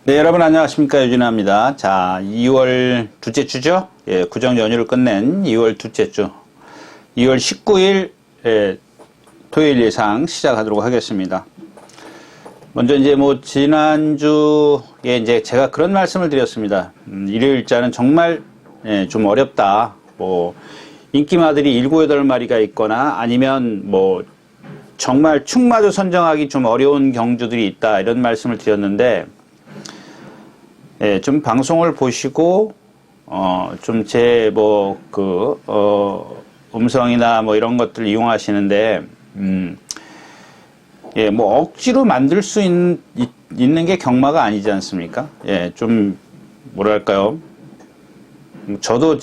네, 여러분 안녕하십니까. 유진아입니다. 자, 2월 둘째 주죠? 예, 구정 연휴를 끝낸 2월 둘째 주. 2월 19일 토요일 예상 시작하도록 하겠습니다. 먼저 이제 지난주에 이제 제가 그런 말씀을 드렸습니다. 일요일자는 정말 좀 어렵다. 인기마들이 7, 8마리가 있거나 아니면 정말 축마도 선정하기 좀 어려운 경주들이 있다. 이런 말씀을 드렸는데, 좀 방송을 보시고, 좀 음성이나 이런 것들을 이용하시는데, 억지로 만들 수 있는 게 경마가 아니지 않습니까? 좀, 뭐랄까요. 저도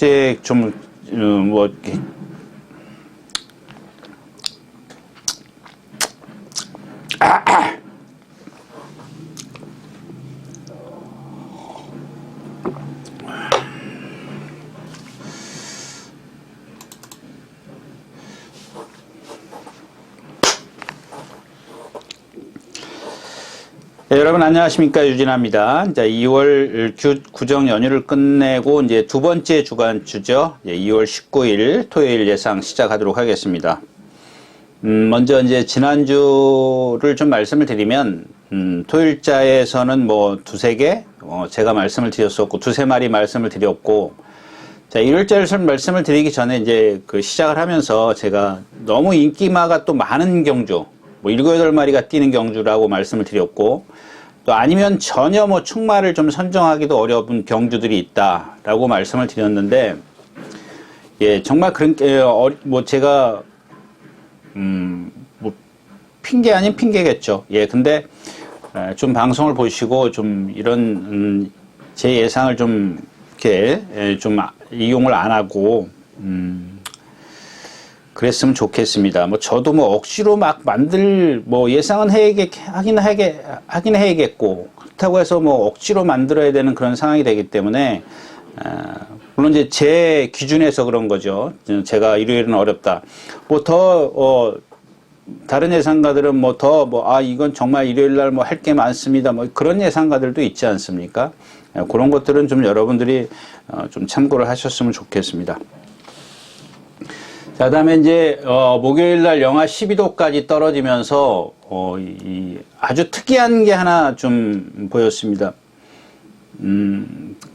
여러분 안녕하십니까. 유진아입니다. 자, 2월 구정 연휴를 끝내고 이제 두 번째 주간주죠. 2월 19일 토요일 예상 시작하도록 하겠습니다. 먼저 이제 지난주를 좀 말씀을 드리면, 토요일자에서는 두세 개, 제가 말씀을 드렸었고, 두세 마리 말씀을 드렸고, 자, 일요일자를 말씀을 드리기 전에 이제 시작을 하면서 제가 너무 인기마가 또 많은 경주, 7, 8마리가 뛰는 경주라고 말씀을 드렸고, 또 아니면 전혀 축마를 좀 선정하기도 어려운 경주들이 있다라고 말씀을 드렸는데, 정말 제가, 핑계 아닌 핑계겠죠. 근데, 좀 방송을 보시고 좀 이런, 제 예상을 좀, 이렇게, 좀 이용을 안 하고, 그랬으면 좋겠습니다. 저도 억지로 예상은 하긴 해야겠고, 그렇다고 해서 억지로 만들어야 되는 그런 상황이 되기 때문에, 물론 이제 제 기준에서 그런 거죠. 제가 일요일은 어렵다. 다른 예상가들은 이건 정말 일요일 날 할 게 많습니다. 그런 예상가들도 있지 않습니까? 그런 것들은 좀 여러분들이 좀 참고를 하셨으면 좋겠습니다. 자, 다음에 이제, 목요일 날 영하 12도까지 떨어지면서, 아주 특이한 게 하나 좀 보였습니다.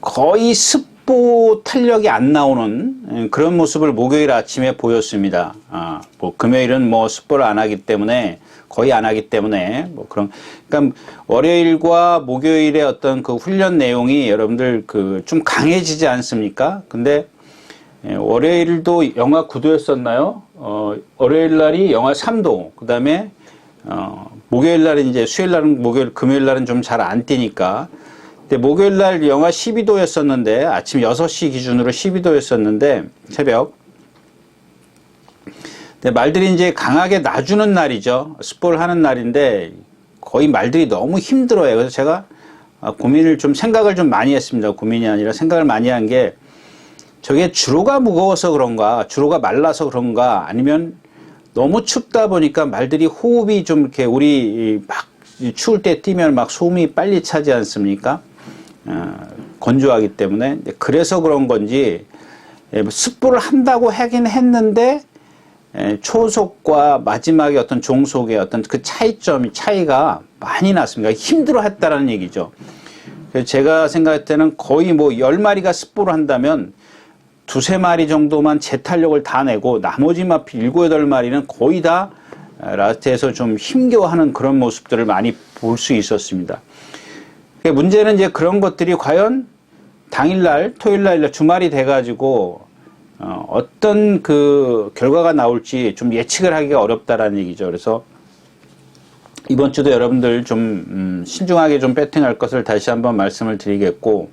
거의 습보 탄력이 안 나오는 그런 모습을 목요일 아침에 보였습니다. 금요일은 습보를 안 하기 때문에, 거의 안 하기 때문에, 그러니까 월요일과 목요일의 어떤 그 훈련 내용이 여러분들 좀 강해지지 않습니까? 근데, 월요일도 영하 9도였었나요? 월요일 날이 영하 3도. 그 다음에, 목요일 날은 이제 수요일 날은 금요일 날은 좀 잘 안 뛰니까. 근데 목요일 날 영하 12도였었는데, 아침 6시 기준으로 12도였었는데, 새벽. 근데 말들이 이제 강하게 놔주는 날이죠. 스포를 하는 날인데, 거의 말들이 너무 힘들어요. 그래서 제가 생각을 좀 많이 했습니다. 고민이 아니라 생각을 많이 한 게, 저게 주로가 무거워서 그런가, 주로가 말라서 그런가, 아니면 너무 춥다 보니까 말들이 호흡이 좀 이렇게 우리 추울 때 뛰면 소음이 빨리 차지 않습니까? 건조하기 때문에. 그래서 그런 건지, 습보를 한다고 하긴 했는데, 초속과 마지막에 어떤 종속의 어떤 그 차이가 많이 났습니다. 힘들어 했다라는 얘기죠. 그래서 제가 생각할 때는 거의 10마리가 습보를 한다면, 두세 마리 정도만 재탄력을 다 내고 나머지 7, 8마리는 거의 다 라스트에서 좀 힘겨워하는 그런 모습들을 많이 볼 수 있었습니다. 문제는 이제 그런 것들이 과연 당일날, 토요일날 주말이 돼가지고 어떤 결과가 나올지 좀 예측을 하기가 어렵다라는 얘기죠. 그래서 이번 주도 여러분들 좀 신중하게 좀 배팅할 것을 다시 한번 말씀을 드리겠고,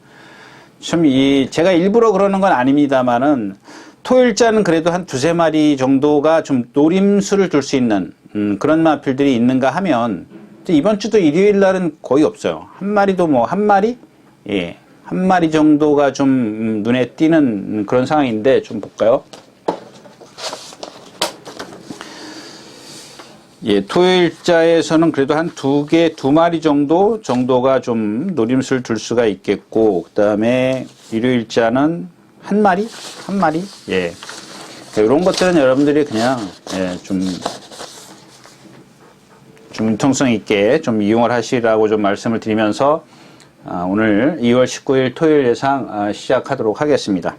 제가 일부러 그러는 건 아닙니다만은, 토요일자는 그래도 한 두세 마리 정도가 좀 노림수를 둘 수 있는, 그런 마필들이 있는가 하면, 이번 주도 일요일 날은 거의 없어요. 한 마리도 한 마리? 한 마리 정도가 좀 눈에 띄는 그런 상황인데, 좀 볼까요? 예, 토요일자에서는 그래도 한 두 마리 정도가 좀 노림수를 둘 수가 있겠고, 그 다음에 일요일자는 한 마리? 예. 이런 것들은 여러분들이 그냥, 예, 좀 융통성 있게 좀 이용을 하시라고 좀 말씀을 드리면서, 오늘 2월 19일 토요일 예상 시작하도록 하겠습니다.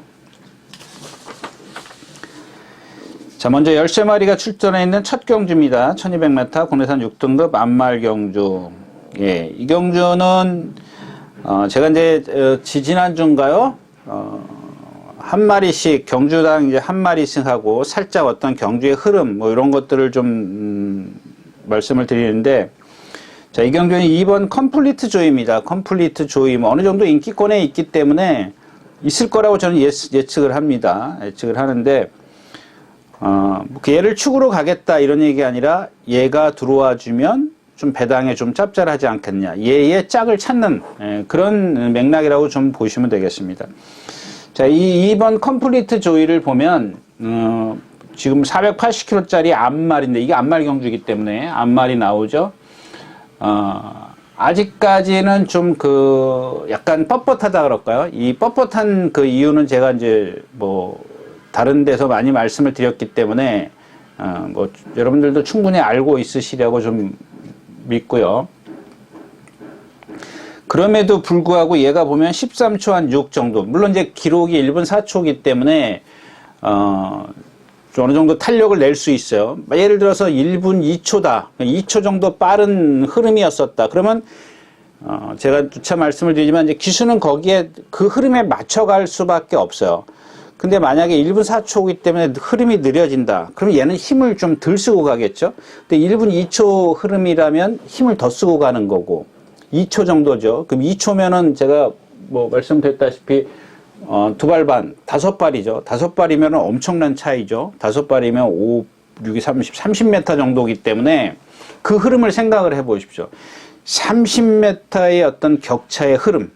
자, 먼저 13마리가 출전해 있는 첫 경주입니다. 1200m 국내산 6등급 암말경주. 예, 이 경주는, 제가 이제, 지지난주인가요? 한 마리씩, 경주당 이제 한 마리씩 하고 살짝 어떤 경주의 흐름, 뭐 이런 것들을 좀, 말씀을 드리는데, 자, 이 경주는 2번 컴플리트 조이입니다. 컴플리트 조이. 뭐 어느 정도 인기권에 있기 때문에 있을 거라고 저는 예측을 합니다. 예측을 하는데, 얘를 축으로 가겠다 이런 얘기 아니라 얘가 들어와 주면 좀 배당에 좀 짭짤하지 않겠냐. 얘의 짝을 찾는 그런 맥락이라고 좀 보시면 되겠습니다. 자, 이 2번 컴플리트 조이를 보면 지금 480kg짜리 암말인데 이게 암말 경주이기 때문에 암말이 나오죠. 아직까지는 좀 약간 뻣뻣하다 그럴까요? 이 뻣뻣한 그 이유는 제가 이제 다른 데서 많이 말씀을 드렸기 때문에 여러분들도 충분히 알고 있으시려고 좀 믿고요. 그럼에도 불구하고 얘가 보면 13초 한 6 정도. 물론 이제 기록이 1분 4초이기 때문에 어느 정도 탄력을 낼 수 있어요. 예를 들어서 1분 2초다. 2초 정도 빠른 흐름이었었다. 그러면 제가 누차 말씀을 드리지만 이제 기수는 거기에 그 흐름에 맞춰갈 수밖에 없어요. 근데 만약에 1분 4초이기 때문에 흐름이 느려진다. 그럼 얘는 힘을 좀 덜 쓰고 가겠죠? 근데 1분 2초 흐름이라면 힘을 더 쓰고 가는 거고, 2초 정도죠. 그럼 2초면은 제가 말씀드렸다시피, 2발 반, 5발이죠. 5발이면 엄청난 차이죠. 5발이면 5, 6이 30m 정도이기 때문에 그 흐름을 생각을 해 보십시오. 30m의 어떤 격차의 흐름.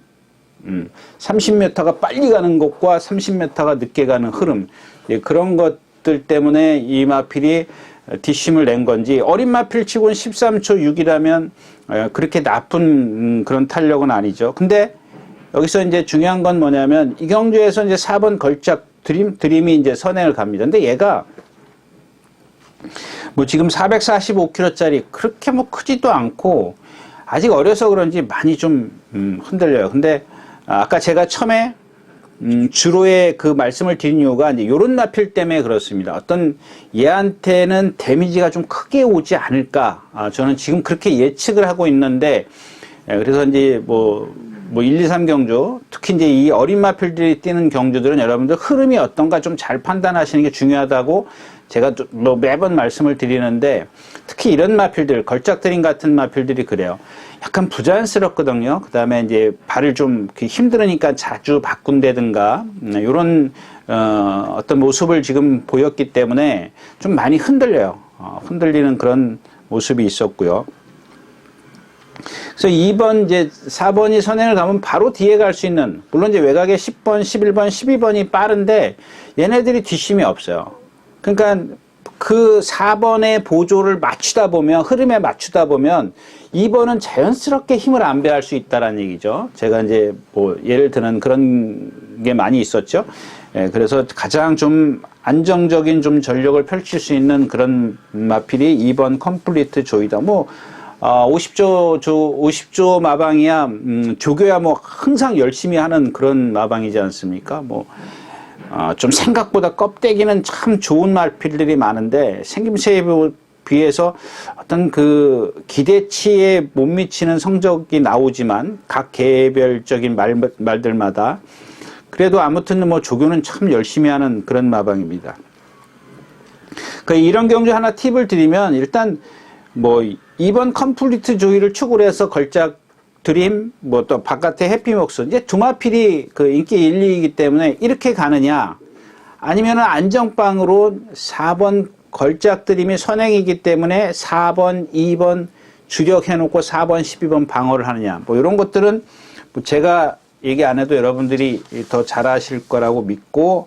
30m가 빨리 가는 것과 30m가 늦게 가는 흐름, 예, 그런 것들 때문에 이 마필이 뒷심을 낸 건지, 어린 마필 치고는 13초 6이라면 그렇게 나쁜 그런 탄력은 아니죠. 근데 여기서 이제 중요한 건 뭐냐면 이 경주에서 이제 4번 걸작 드림이 이제 선행을 갑니다. 근데 얘가 지금 445kg짜리 그렇게 크지도 않고 아직 어려서 그런지 많이 좀 흔들려요. 근데 아까 제가 처음에 주로의 그 말씀을 드린 이유가 이제 요런 나필 때문에 그렇습니다. 어떤 얘한테는 데미지가 좀 크게 오지 않을까. 저는 지금 그렇게 예측을 하고 있는데, 그래서 이제 1, 2, 3 경주, 특히 이제 이 어린 마필들이 뛰는 경주들은 여러분들 흐름이 어떤가 좀 잘 판단하시는 게 중요하다고 제가 매번 말씀을 드리는데, 특히 이런 마필들, 걸작드림 같은 마필들이 그래요. 약간 부자연스럽거든요. 그 다음에 이제 발을 좀 힘들으니까 자주 바꾼다든가, 요런, 어떤 모습을 지금 보였기 때문에 좀 많이 흔들려요. 흔들리는 그런 모습이 있었고요. 그래서 2번, 이제 4번이 선행을 가면 바로 뒤에 갈 수 있는, 물론 이제 외곽에 10번, 11번, 12번이 빠른데 얘네들이 뒷심이 없어요. 그러니까 그 4번의 보조를 맞추다 보면, 흐름에 맞추다 보면 2번은 자연스럽게 힘을 안배할 수 있다는 얘기죠. 제가 이제 예를 드는 그런 게 많이 있었죠. 예, 그래서 가장 좀 안정적인 좀 전력을 펼칠 수 있는 그런 마필이 2번 컴플리트 조이다. 50조 마방이야, 조교야 항상 열심히 하는 그런 마방이지 않습니까? 좀 생각보다 껍데기는 참 좋은 마필들이 많은데 생김새에 비해서 어떤 그 기대치에 못 미치는 성적이 나오지만 각 개별적인 말들마다 그래도 아무튼 조교는 참 열심히 하는 그런 마방입니다. 이런 경주 하나 팁을 드리면 일단 2번 컴플리트 조이를 축으로 해서 걸작 드림, 또 바깥에 해피목수. 이제 두 마필이 그 인기 1, 2이기 때문에 이렇게 가느냐, 아니면은 안정빵으로 4번 걸작 드림이 선행이기 때문에 4번, 2번 주력해놓고 4번, 12번 방어를 하느냐. 이런 것들은 제가 얘기 안 해도 여러분들이 더 잘 아실 거라고 믿고,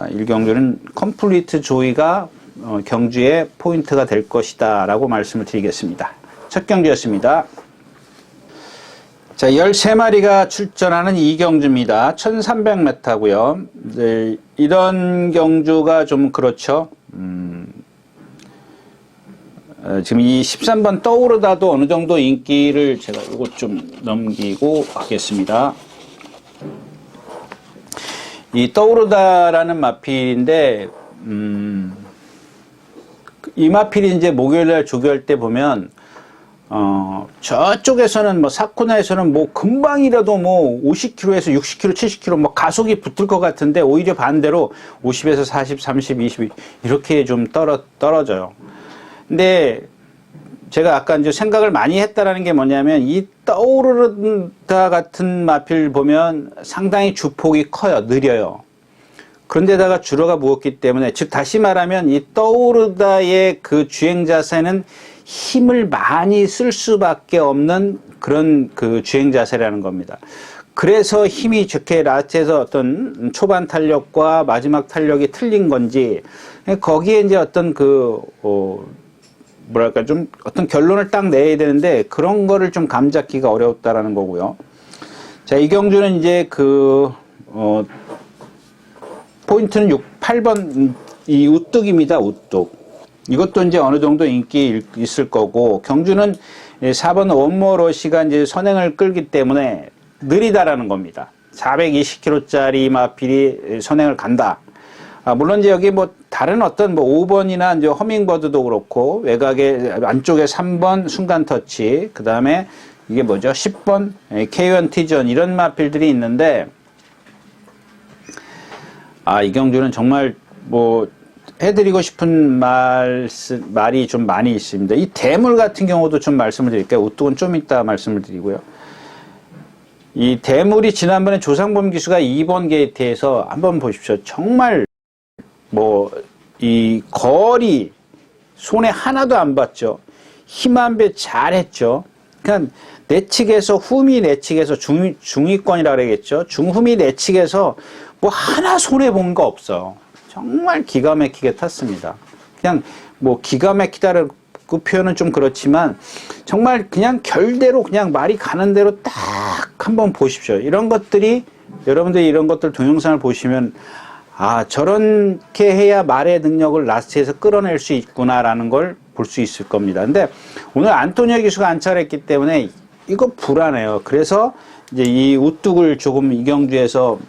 일경주는 컴플리트 조이가 경주의 포인트가 될 것이다 라고 말씀을 드리겠습니다. 첫 경주였습니다. 자, 13마리가 출전하는 이 경주입니다. 1300m고요. 네, 이런 경주가 좀 그렇죠. 지금 이 13번 떠오르다도 어느 정도 인기를 제가 이거 좀 넘기고 하겠습니다. 이 떠오르다라는 마필인데, 이 마필이 이제 목요일날 조교할 때 보면, 저쪽에서는 뭐 사쿠나에서는 뭐 금방이라도 뭐 50km에서 60km, 70km 뭐 가속이 붙을 것 같은데 오히려 반대로 50에서 40, 30, 20 이렇게 좀 떨어져요. 근데 제가 아까 이제 생각을 많이 했다라는 게 뭐냐면 이 떠오르다 같은 마필 보면 상당히 주폭이 커요. 느려요. 그런데다가 주로가 무겁기 때문에 즉 다시 말하면 이 떠오르다의 그 주행 자세는 힘을 많이 쓸 수밖에 없는 그런 그 주행 자세라는 겁니다. 그래서 힘이 좋게 라스트에서 어떤 초반 탄력과 마지막 탄력이 틀린 건지 거기에 이제 어떤 그 뭐랄까 좀 어떤 결론을 딱 내야 되는데 그런 거를 좀 감잡기가 어려웠다라는 거고요. 자, 이 경주는 이제 포인트는 8번 이 우뚝입니다. 우뚝. 이것도 이제 어느 정도 인기 있을 거고 경주는 4번 원모러시가 이제 선행을 끌기 때문에 느리다라는 겁니다. 420km짜리 마필이 선행을 간다. 물론 이제 여기 뭐 다른 어떤 뭐 5번이나 이제 허밍버드도 그렇고 외곽에 안쪽에 3번 순간 터치, 그 다음에 이게 뭐죠? 10번 K1 티전 이런 마필들이 있는데 이 경주는 정말 뭐 해드리고 싶은 말이 좀 많이 있습니다. 이 대물 같은 경우도 좀 말씀을 드릴게요. 우뚝은 좀 이따 말씀을 드리고요. 이 대물이 지난번에 조상범 기수가 2번 게이트에서 한번 보십시오. 정말 뭐 이 거리 손에 하나도 안 봤죠. 힘 한 배 잘했죠. 그러니까 내측에서 후미 내측에서 중위권이라 그러겠죠. 중후미 내측에서 뭐 하나 손해 본 거 없어. 정말 기가 막히게 탔습니다. 그냥 뭐 기가 막히다를 그 표현은 좀 그렇지만 정말 그냥 결대로 그냥 말이 가는 대로 딱 한번 보십시오. 이런 것들이 여러분들이 이런 것들 동영상을 보시면 저렇게 해야 말의 능력을 라스트에서 끌어낼 수 있구나라는 걸 볼 수 있을 겁니다. 근데 오늘 안토니오 기수가 안착했기 때문에 이거 불안해요. 그래서 이제 이 우뚝을 조금 이 경주에서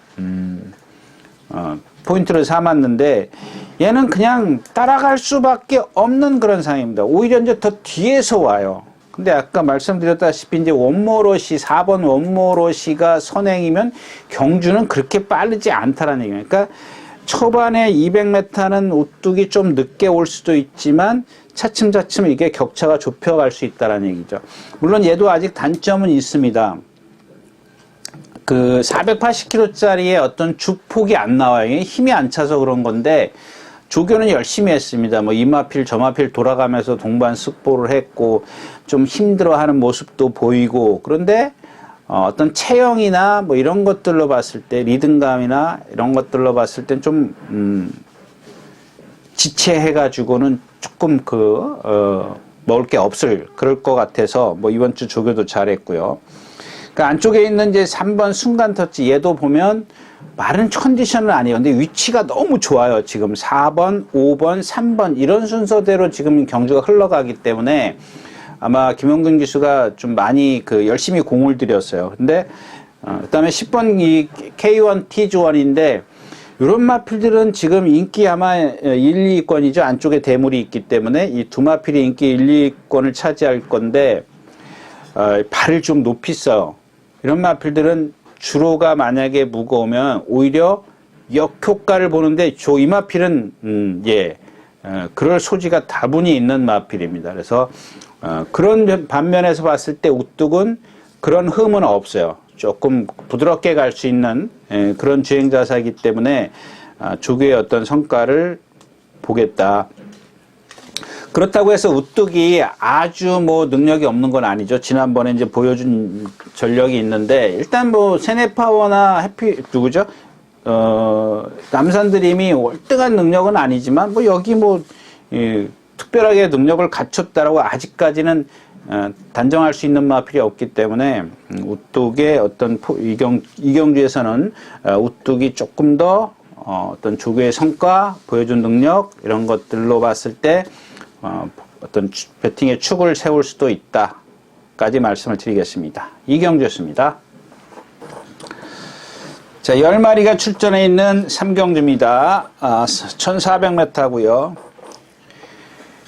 포인트를 삼았는데 얘는 그냥 따라갈 수밖에 없는 그런 상황입니다. 오히려 이제 더 뒤에서 와요. 근데 아까 말씀드렸다시피 이제 원모러시 4번 원모러시가 선행이면 경주는 그렇게 빠르지 않다라는 얘기예요. 그러니까 초반에 200m는 우뚝이 좀 늦게 올 수도 있지만 차츰차츰 이게 격차가 좁혀갈 수 있다라는 얘기죠. 물론 얘도 아직 단점은 있습니다. 그 480km짜리의 어떤 주폭이 안 나와요. 힘이 안 차서 그런 건데 조교는 열심히 했습니다. 뭐 이마필 저마필 돌아가면서 동반 습보를 했고 좀 힘들어하는 모습도 보이고 그런데 어떤 체형이나 뭐 이런 것들로 봤을 때 리듬감이나 이런 것들로 봤을 땐 좀 지체해가지고는 조금 먹을 게 없을 그럴 것 같아서 뭐 이번 주 조교도 잘했고요. 그러니까 안쪽에 있는 이제 3번 순간 터치 얘도 보면 마른 컨디션은 아니에요. 근데 위치가 너무 좋아요. 지금 4번, 5번, 3번 이런 순서대로 지금 경주가 흘러가기 때문에 아마 김영근 기수가 좀 많이 열심히 공을 들였어요. 근데 그다음에 10번 이 K1 T1인데 이런 마필들은 지금 인기 아마 1, 2위권이죠. 안쪽에 대물이 있기 때문에 이 두 마필이 인기 1, 2위권을 차지할 건데 발을 좀 높이 써요. 이런 마필들은 주로가 만약에 무거우면 오히려 역효과를 보는데 이 마필은 그럴 소지가 다분히 있는 마필입니다. 그래서 그런 반면에서 봤을 때 우뚝은 그런 흠은 없어요. 조금 부드럽게 갈 수 있는 그런 주행자사이기 때문에 조교의 어떤 성과를 보겠다. 그렇다고 해서 우뚝이 아주 뭐 능력이 없는 건 아니죠. 지난번에 이제 보여준 전력이 있는데 일단 뭐 세네파워나 해피 남산드림이 월등한 능력은 아니지만 뭐 여기 뭐 특별하게 능력을 갖췄다라고 아직까지는 단정할 수 있는 마필이 없기 때문에 우뚝의 어떤 이경주에서는 우뚝이 조금 더 어떤 조교의 성과, 보여준 능력 이런 것들로 봤을 때 어떤 배팅의 축을 세울 수도 있다까지 말씀을 드리겠습니다. 이경주였습니다. 자, 10마리가 출전해 있는 삼경주입니다. 1400m고요.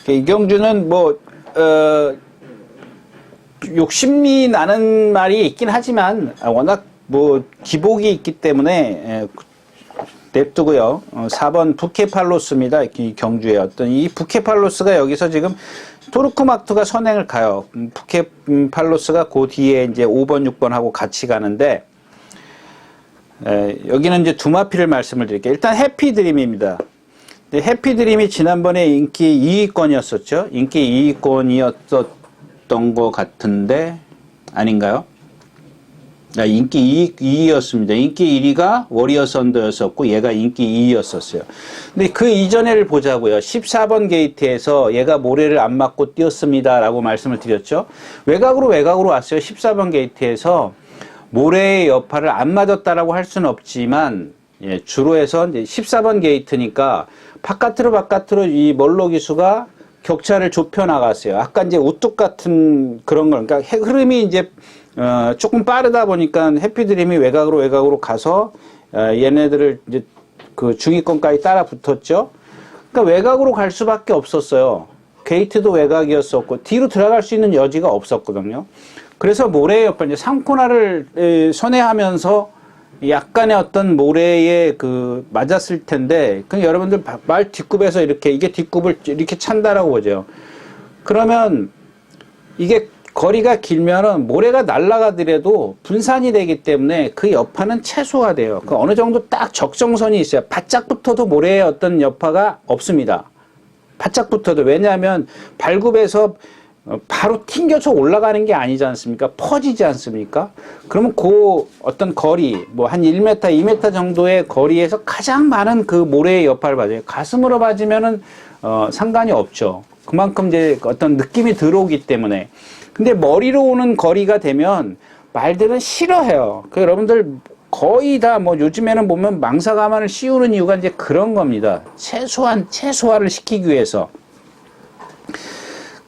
이경주는 욕심이 나는 말이 있긴 하지만 워낙 기복이 있기 때문에 냅두고요. 4번 부케팔로스입니다. 이 경주의 어떤 이 부케팔로스가 여기서 지금 토르크막투가 선행을 가요. 부케팔로스가 그 뒤에 이제 5번, 6번 하고 같이 가는데 여기는 이제 두 마필을 말씀을 드릴게요. 일단 해피드림입니다. 해피드림이 지난번에 인기 2위권이었었죠. 인기 2위권이었던 것 같은데 아닌가요? 인기 2위였습니다. 인기 1위가 워리어 선더였었고 얘가 인기 2위였었어요. 근데 그 이전에를 보자고요. 14번 게이트에서 얘가 모래를 안 맞고 뛰었습니다 라고 말씀을 드렸죠. 외곽으로 왔어요. 14번 게이트에서 모래의 여파를 안 맞았다라고 할 수는 없지만 주로 해서 이제 14번 게이트니까 바깥으로 이 멀로 기수가 격차를 좁혀 나갔어요. 아까 이제 우뚝 같은 그런 걸, 그러니까 흐름이 이제 조금 빠르다 보니까 해피드림이 외곽으로 가서 얘네들을 이제 그 중위권까지 따라 붙었죠. 그러니까 외곽으로 갈 수밖에 없었어요. 게이트도 외곽이었었고 뒤로 들어갈 수 있는 여지가 없었거든요. 그래서 모래의 옆에 이제 상코나를 선회하면서 약간의 어떤 모래에 맞았을 텐데, 그 여러분들 말 뒷굽에서 이게 뒷굽을 이렇게 찬다라고 보죠. 그러면 이게 거리가 길면은 모래가 날아가더라도 분산이 되기 때문에 그 여파는 최소화돼요. 그 어느 정도 딱 적정선이 있어요. 바짝 붙어도 모래의 어떤 여파가 없습니다. 바짝 붙어도. 왜냐하면 발굽에서 바로 튕겨서 올라가는 게 아니지 않습니까? 퍼지지 않습니까? 그러면 그 어떤 거리, 한 1m, 2m 정도의 거리에서 가장 많은 그 모래의 여파를 받아요. 가슴으로 맞으면은, 상관이 없죠. 그만큼 이제 어떤 느낌이 들어오기 때문에. 근데 머리로 오는 거리가 되면 말들은 싫어해요. 여러분들 거의 다 요즘에는 보면 망사가만을 씌우는 이유가 이제 그런 겁니다. 최소화를 시키기 위해서.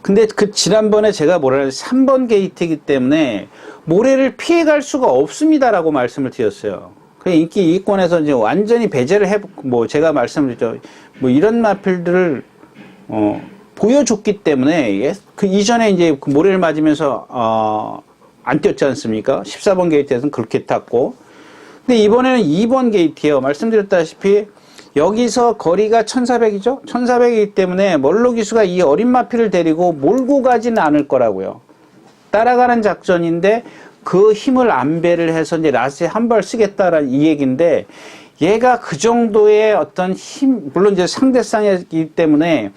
근데 지난번에 제가 3번 게이트이기 때문에 모래를 피해갈 수가 없습니다라고 말씀을 드렸어요. 인기 2위권에서 이제 완전히 배제를 제가 말씀을 드렸죠. 이런 마필들을, 보여줬기 때문에, 그 이전에 이제 그 모래를 맞으면서, 안 뛰었지 않습니까? 14번 게이트에서는 그렇게 탔고. 근데 이번에는 2번 게이트예요. 말씀드렸다시피, 여기서 거리가 1400이죠? 1400이기 때문에 멀로 기수가 이 어린 마필을 데리고 몰고 가지는 않을 거라고요. 따라가는 작전인데 그 힘을 안배를 해서 이제 라스트에 한 발 쓰겠다라는 이 얘기인데 얘가 그 정도의 어떤 힘, 물론 이제 상대상이기 때문에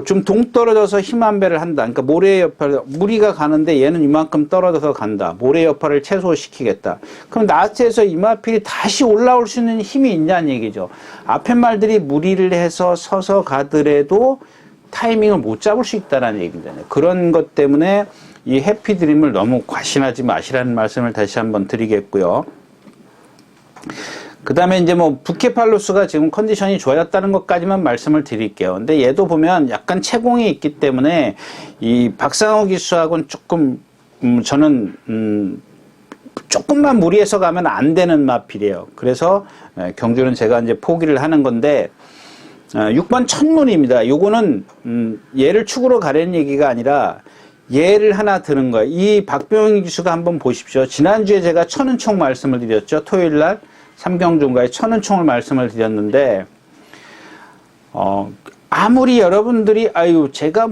좀 동떨어져서 힘 안배를 한다. 그러니까 모래의 여파를, 무리가 가는데 얘는 이만큼 떨어져서 간다. 모래의 여파를 최소시키겠다. 그럼 라스트에서 이 마필이 다시 올라올 수 있는 힘이 있냐는 얘기죠. 앞에 말들이 무리를 해서 서서 가더라도 타이밍을 못 잡을 수 있다는 얘기잖아요. 그런 것 때문에 이 해피드림을 너무 과신하지 마시라는 말씀을 다시 한번 드리겠고요. 그 다음에 이제 부케팔로스가 지금 컨디션이 좋아졌다는 것까지만 말씀을 드릴게요. 근데 얘도 보면 약간 채공이 있기 때문에 이 박상호 기수하고는 조금, 저는, 조금만 무리해서 가면 안 되는 마필이에요. 그래서 경주는 제가 이제 포기를 하는 건데, 6번 천문입니다. 요거는, 얘를 축으로 가려는 얘기가 아니라, 얘를 하나 드는 거예요. 이 박병희 기수가 한번 보십시오. 지난주에 제가 천은총 말씀을 드렸죠. 토요일 날. 삼경주인가에 천은총을 말씀을 드렸는데, 아무리 여러분들이, 제가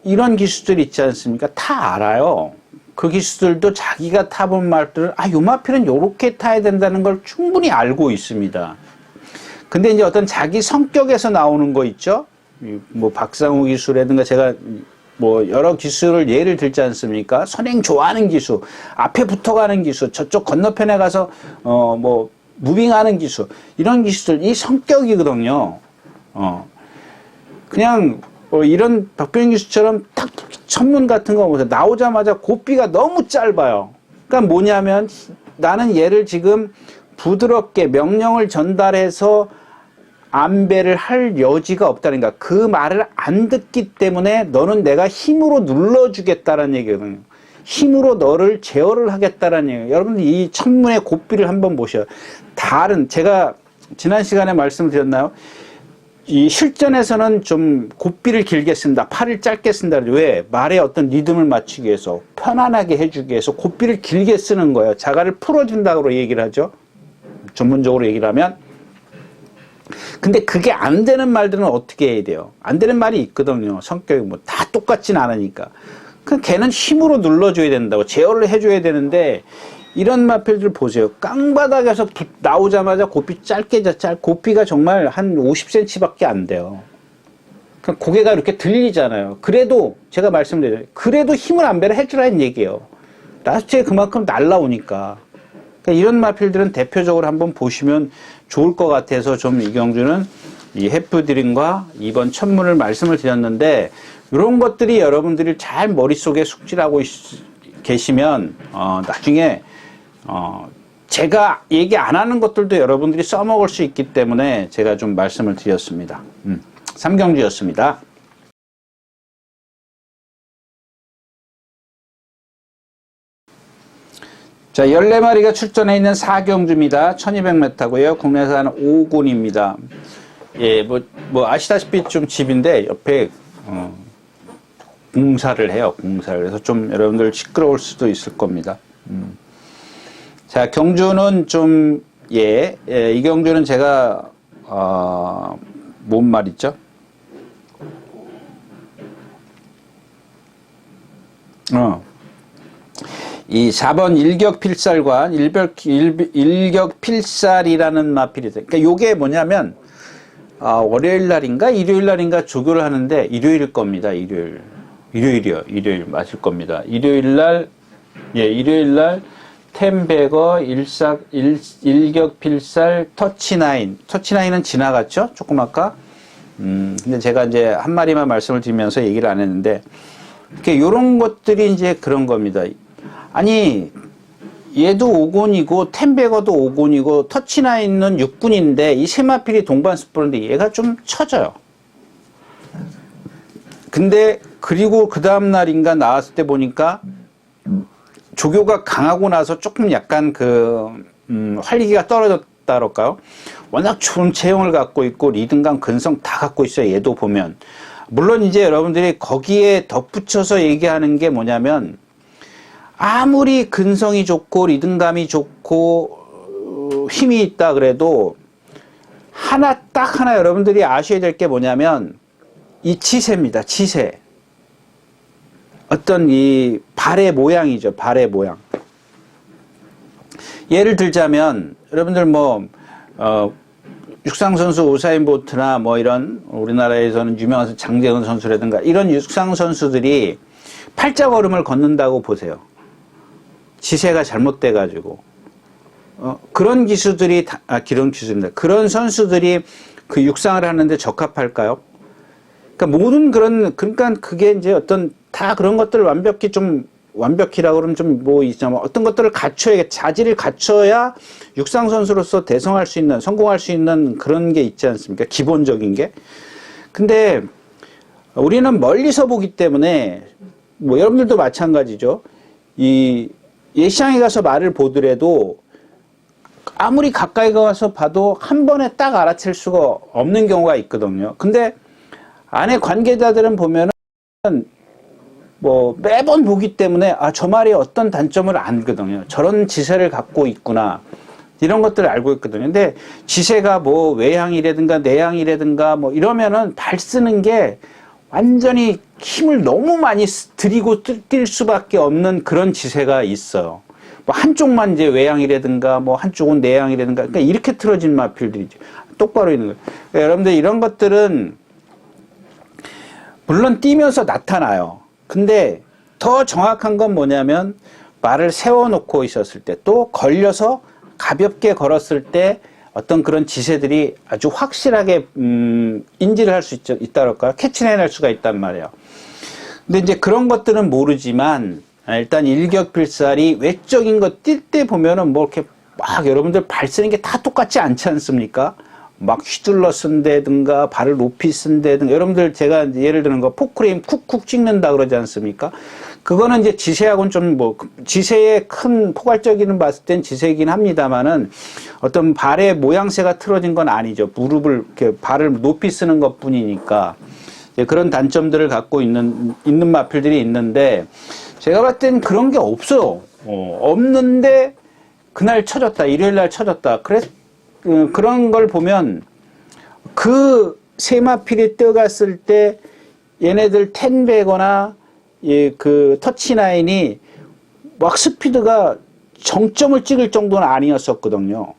이런 기수들 있지 않습니까? 다 알아요. 그 기수들도 자기가 타본 말들을, 요 마필은 요렇게 타야 된다는 걸 충분히 알고 있습니다. 근데 이제 어떤 자기 성격에서 나오는 거 있죠? 박상우 기수라든가 제가 여러 기수를 예를 들지 않습니까? 선행 좋아하는 기수, 앞에 붙어가는 기수, 저쪽 건너편에 가서, 무빙하는 기수, 이런 기수들, 이 성격이거든요. 그냥 이런 박병준 교수처럼 딱 천문 같은 거 보세요. 나오자마자 고삐가 너무 짧아요. 그러니까 뭐냐면 나는 얘를 지금 부드럽게 명령을 전달해서 안배를 할 여지가 없다는 거야. 그 말을 안 듣기 때문에 너는 내가 힘으로 눌러주겠다는 얘기거든요. 힘으로 너를 제어를 하겠다는 얘기예요. 여러분들 이 천문의 고삐를 한번 보셔요. 제가 지난 시간에 말씀드렸나요? 이 실전에서는 좀 고삐를 길게 쓴다. 팔을 짧게 쓴다. 왜? 말에 어떤 리듬을 맞추기 위해서, 편안하게 해주기 위해서 고삐를 길게 쓰는 거예요. 자갈을 풀어준다고 얘기를 하죠. 전문적으로 얘기를 하면. 근데 그게 안 되는 말들은 어떻게 해야 돼요? 안 되는 말이 있거든요. 성격이 뭐 다 똑같진 않으니까. 그 걔는 힘으로 눌러줘야 된다고, 제어를 해줘야 되는데, 이런 마필들 보세요. 깡바닥에서 나오자마자 고삐 고삐가 정말 한 50cm밖에 안 돼요. 그러니까 고개가 이렇게 들리잖아요. 그래도, 제가 말씀드려요. 그래도 힘을 안배를 해주라는 얘기예요. 라스트에 그만큼 날라오니까. 그러니까 이런 마필들은 대표적으로 한번 보시면 좋을 것 같아서 좀 이경주는 이 해프드림과 이번 천문을 말씀을 드렸는데, 이런 것들이 여러분들이 잘 머릿속에 숙지하고 계시면 나중에 제가 얘기 안 하는 것들도 여러분들이 써먹을 수 있기 때문에 제가 좀 말씀을 드렸습니다. 삼경주였습니다. 자, 14마리가 출전해 있는 4경주입니다. 1200m고요. 국내산 5군입니다. 예, 뭐 아시다시피 좀 집인데 옆에 공사를 해요. 공사를. 그래서 좀 여러분들 시끄러울 수도 있을 겁니다. 자, 경주는 좀, 이 경주는 제가, 뭔 말이죠? 이 4번 일격필살관, 일격필살이라는 마필이 있어요. 그러니까 요게 뭐냐면, 월요일 날인가 일요일 날인가 조교를 하는데, 일요일일 겁니다. 일요일 맞을 겁니다. 일요일 날 템베거 일격필살 터치나인은 지나갔죠? 조금 아까. 근데 제가 이제 한 마리만 말씀을 드리면서 얘기를 안 했는데, 요런 것들이 이제 그런 겁니다. 아니, 얘도 5군이고, 템베거도 5군이고, 터치나인은 6군인데, 이 세 마필이 동반 습보인데 얘가 좀 처져요. 근데, 그리고 그 다음날인가 나왔을 때 보니까, 조교가 강하고 나서 조금 약간 활기가 떨어졌다 그럴까요? 워낙 좋은 체형을 갖고 있고, 리듬감, 근성 다 갖고 있어요. 얘도 보면. 물론 이제 여러분들이 거기에 덧붙여서 얘기하는 게 뭐냐면, 아무리 근성이 좋고, 리듬감이 좋고, 힘이 있다 그래도, 딱 하나 여러분들이 아셔야 될 게 뭐냐면, 이 지세입니다. 지세. 어떤 이 발의 모양이죠. 발의 모양. 예를 들자면 여러분들 육상 선수 우사인 볼트나 이런 우리나라에서는 유명한 장재훈 선수라든가 이런 육상 선수들이 팔자걸음을 걷는다고 보세요. 지세가 잘못돼 가지고 그런 기수들이 기술입니다. 그런 선수들이 그 육상을 하는데 적합할까요? 그러니까 그러니까 그게 이제 다 그런 것들을 완벽히라고 그러면 어떤 것들을 자질을 갖춰야 육상선수로서 대성할 수 있는, 성공할 수 있는 그런 게 있지 않습니까? 기본적인 게. 근데 우리는 멀리서 보기 때문에, 여러분들도 마찬가지죠. 이 예시장에 가서 말을 보더라도 아무리 가까이 가서 봐도 한 번에 딱 알아챌 수가 없는 경우가 있거든요. 근데 안에 관계자들은 보면은 매번 보기 때문에 저 말이 어떤 단점을 알거든요. 저런 지세를 갖고 있구나. 이런 것들을 알고 있거든요. 근데 지세가 외향이라든가 내향이라든가 이러면은 발 쓰는 게 완전히 힘을 너무 많이 들이고 뛸 수밖에 없는 그런 지세가 있어요. 한쪽만 이제 외향이라든가 한쪽은 내향이라든가 그러니까 이렇게 틀어진 마필들이죠. 똑바로 있는 거예요. 그러니까 여러분들 이런 것들은 물론 뛰면서 나타나요. 근데 더 정확한 건 뭐냐면 말을 세워놓고 있었을 때 또 걸려서 가볍게 걸었을 때 어떤 그런 지세들이 아주 확실하게 인지를 할 수 있다 그럴까요? 캐치해낼 수가 있단 말이에요. 근데 이제 그런 것들은 모르지만 일단 일격필살이 외적인 거 뛸 때 보면은 뭐 이렇게 막 여러분들 발 쓰는 게 다 똑같지 않지 않습니까? 막 휘둘러 쓴다든가 발을 높이 쓴다든가 여러분들 제가 예를 드는 거 포크레임 쿡쿡 찍는다 그러지 않습니까? 그거는 이제 지세하고는 좀 뭐 지세의 큰 포괄적인 봤을 땐 지세이긴 합니다만은 어떤 발의 모양새가 틀어진 건 아니죠. 무릎을 이렇게 발을 높이 쓰는 것뿐이니까 그런 단점들을 갖고 있는 마필들이 있는데 제가 봤을 땐 그런 게 없어요. 없는데 그날 쳐졌다. 일요일 날 쳐졌다. 그런 걸 보면 그 세 마필이 뛰어갔을 때 얘네들 10배거나 그 터치라인이 막 스피드가 정점을 찍을 정도는 아니었었거든요.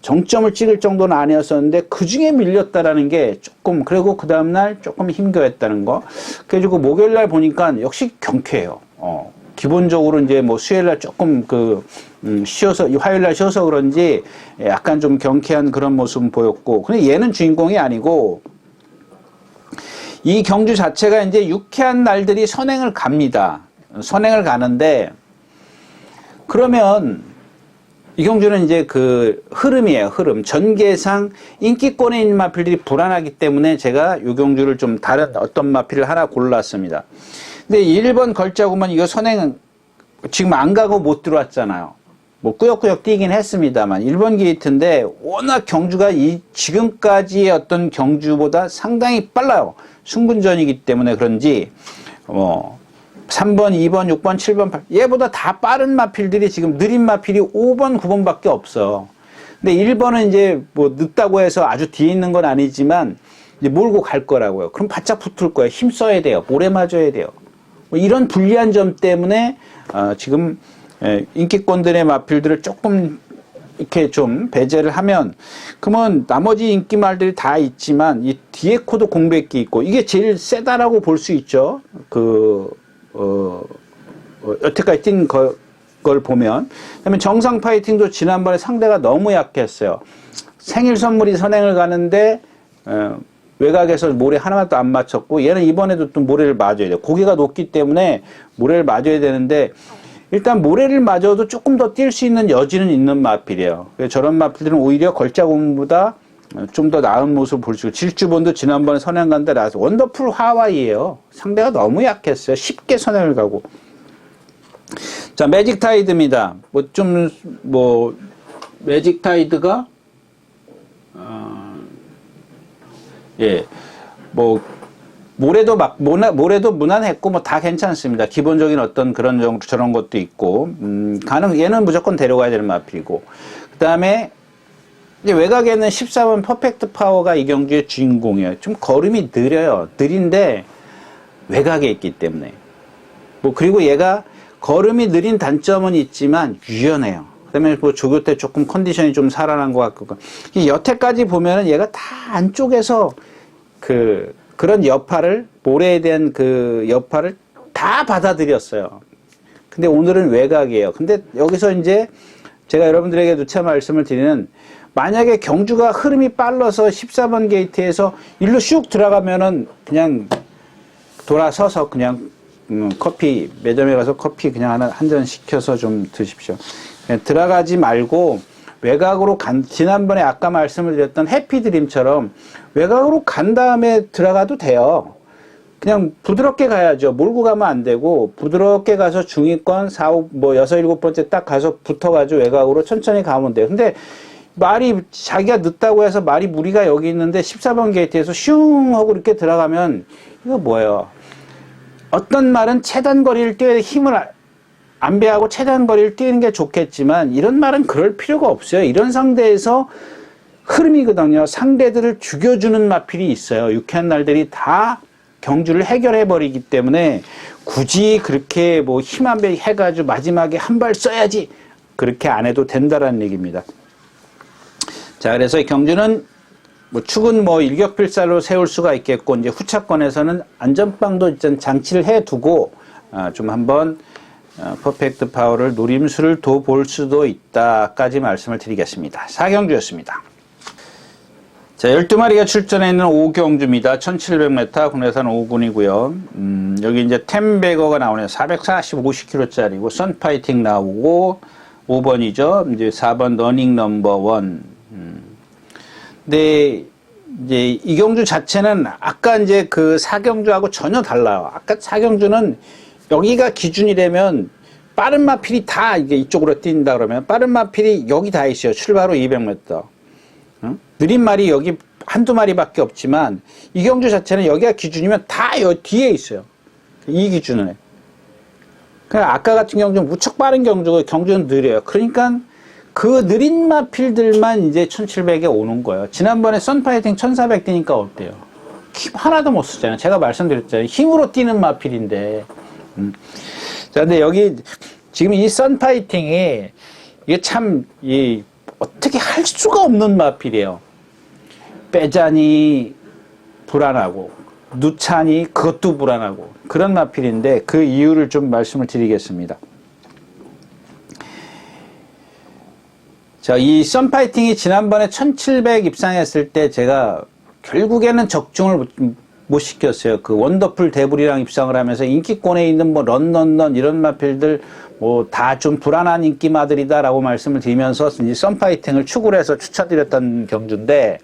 정점을 찍을 정도는 아니었었는데 그 중에 밀렸다라는 게 조금 그리고 그 다음날 조금 힘겨웠다는 거. 그래가지고 목요일날 보니까 역시 경쾌해요. 기본적으로 이제 뭐 수요일날 조금 쉬어서 화요일날 쉬어서 그런지 약간 좀 경쾌한 그런 모습은 보였고 근데 얘는 주인공이 아니고 이 경주 자체가 이제 유쾌한 날들이 선행을 갑니다. 선행을 가는데 그러면 이 경주는 이제 그 흐름이에요. 흐름. 전개상 인기권에 있는 마필들이 불안하기 때문에 제가 이 경주를 좀 다른 어떤 마필을 하나 골랐습니다. 근데 1번 걸자고만 이거 선행 지금 안 가고 못 들어왔잖아요. 뭐 꾸역꾸역 뛰긴 했습니다만 1번 게이트인데 워낙 경주가 지금까지의 어떤 경주보다 상당히 빨라요. 승분전이기 때문에 그런지 3번, 2번, 6번, 7번, 8 얘보다 다 빠른 마필들이 지금 느린 마필이 5번, 9번밖에 없어. 근데 1번은 이제 뭐 늦다고 해서 아주 뒤에 있는 건 아니지만 이제 몰고 갈 거라고요. 그럼 바짝 붙을 거예요. 힘 써야 돼요. 모래 맞아야 돼요. 뭐 이런 불리한 점 때문에 지금 인기권들의 마필들을 조금 이렇게 좀 배제를 하면 그러면 나머지 인기 말들이 다 있지만 이 뒤에 코도 공백기 있고 이게 제일 세다라고 볼 수 있죠. 여태까지 뛴 걸 보면. 그다음에 정상 파이팅도 지난번에 상대가 너무 약했어요. 생일 선물이 선행을 가는데 외곽에서 모래 하나도 안 맞췄고 얘는 이번에도 또 모래를 맞아야 돼요. 고개가 높기 때문에 모래를 맞아야 되는데 일단 모래를 맞아도 조금 더 뛸 수 있는 여지는 있는 마필이에요. 저런 마필들은 오히려 걸자공보다 좀 더 나은 모습을 볼 수 있고 질주본도 지난번에 선행 간데 나와서 원더풀 하와이예요. 상대가 너무 약했어요. 쉽게 선행을 가고. 자, 매직 타이드입니다. 매직 타이드가 모래도 무난했고 뭐 다 괜찮습니다. 기본적인 어떤 저런 것도 있고 얘는 무조건 데려가야 되는 마필이고 그다음에 이제 외곽에는 14번 퍼펙트 파워가 이 경주의 주인공이에요. 좀 걸음이 느린데 외곽에 있기 때문에 그리고 얘가 걸음이 느린 단점은 있지만 유연해요. 그다음에 뭐 조교 때 조금 컨디션이 좀 살아난 것 같고 여태까지 보면은 얘가 다 안쪽에서 그런 여파를 모래에 대한 그 여파를 다 받아들였어요. 근데 오늘은 외곽이에요. 근데 여기서 이제 제가 여러분들에게 누차 말씀을 드리는 만약에 경주가 흐름이 빨라서 14번 게이트에서 일로 슉 들어가면은 그냥 돌아서서 그냥 커피 매점에 가서 커피 그냥 한 잔 시켜서 좀 드십시오. 그냥 들어가지 말고 외곽으로 지난번에 아까 말씀을 드렸던 해피드림처럼 외곽으로 간 다음에 들어가도 돼요. 그냥 부드럽게 가야죠. 몰고 가면 안 되고 부드럽게 가서 중위권 4, 5, 6, 7번째 딱 가서 붙어가지고 외곽으로 천천히 가면 돼요. 근데 자기가 늦다고 해서 말이 무리가 여기 있는데 14번 게이트에서 슝 하고 이렇게 들어가면 이거 뭐예요? 어떤 말은 최단거리를 뛰어야 힘을 안배하고 최단거리를 뛰는 게 좋겠지만 이런 말은 그럴 필요가 없어요. 이런 상대에서 흐름이거든요. 상대들을 죽여주는 마필이 있어요. 유쾌한 날들이 다 경주를 해결해 버리기 때문에 굳이 그렇게 뭐 힘 안 배 해가지고 마지막에 한 발 써야지 그렇게 안 해도 된다라는 얘기입니다. 자, 그래서 이 경주는 축은 일격필살로 세울 수가 있겠고 이제 후차권에서는 안전빵도 일단 장치를 해두고 좀 한번 퍼펙트 파워를 노림수를 둬볼 수도 있다까지 말씀을 드리겠습니다. 사경주였습니다. 자, 12마리가 출전해 있는 오경주입니다. 1700m, 국내산 5군이고요. 여기 이제 템베거가 나오네요. 440kg짜리고, 선파이팅 나오고, 5번이죠. 이제 4번 러닝 넘버 1. 근데, 이제 이경주 자체는 아까 이제 그 사경주하고 전혀 달라요. 아까 사경주는 여기가 기준이라면 빠른 마필이 다 이게 이쪽으로 뛴다 그러면 빠른 마필이 여기 다 있어요. 출발 후 200m. 느린 말이 여기 한두 마리밖에 없지만 이경주 자체는 여기가 기준이면 다 여기 뒤에 있어요. 이 기준은. 그러니까 아까 같은 경주는 무척 빠른 경주고 경주는 느려요. 그러니까 그 느린 마필들만 이제 1700에 오는 거예요. 지난번에 선파이팅 1400 뛰니까 어때요? 힘 하나도 못 쓰잖아요. 제가 말씀드렸잖아요. 힘으로 뛰는 마필인데. 자, 근데 여기 지금 이 선파이팅이 이게 참 어떻게 할 수가 없는 마필이에요. 빼자니 불안하고 누차니 그것도 불안하고 그런 마필인데 그 이유를 좀 말씀을 드리겠습니다. 자, 이 선파이팅이 지난번에 1700 입상했을 때 제가 결국에는 적중을 못 시켰어요. 그 원더풀 데블이랑 입상을 하면서 인기권에 있는 뭐 런던런 이런 마필들 뭐 다 좀 불안한 인기마들이다라고 말씀을 드리면서 이 선파이팅을 추구를 해서 추천드렸던 경주인데,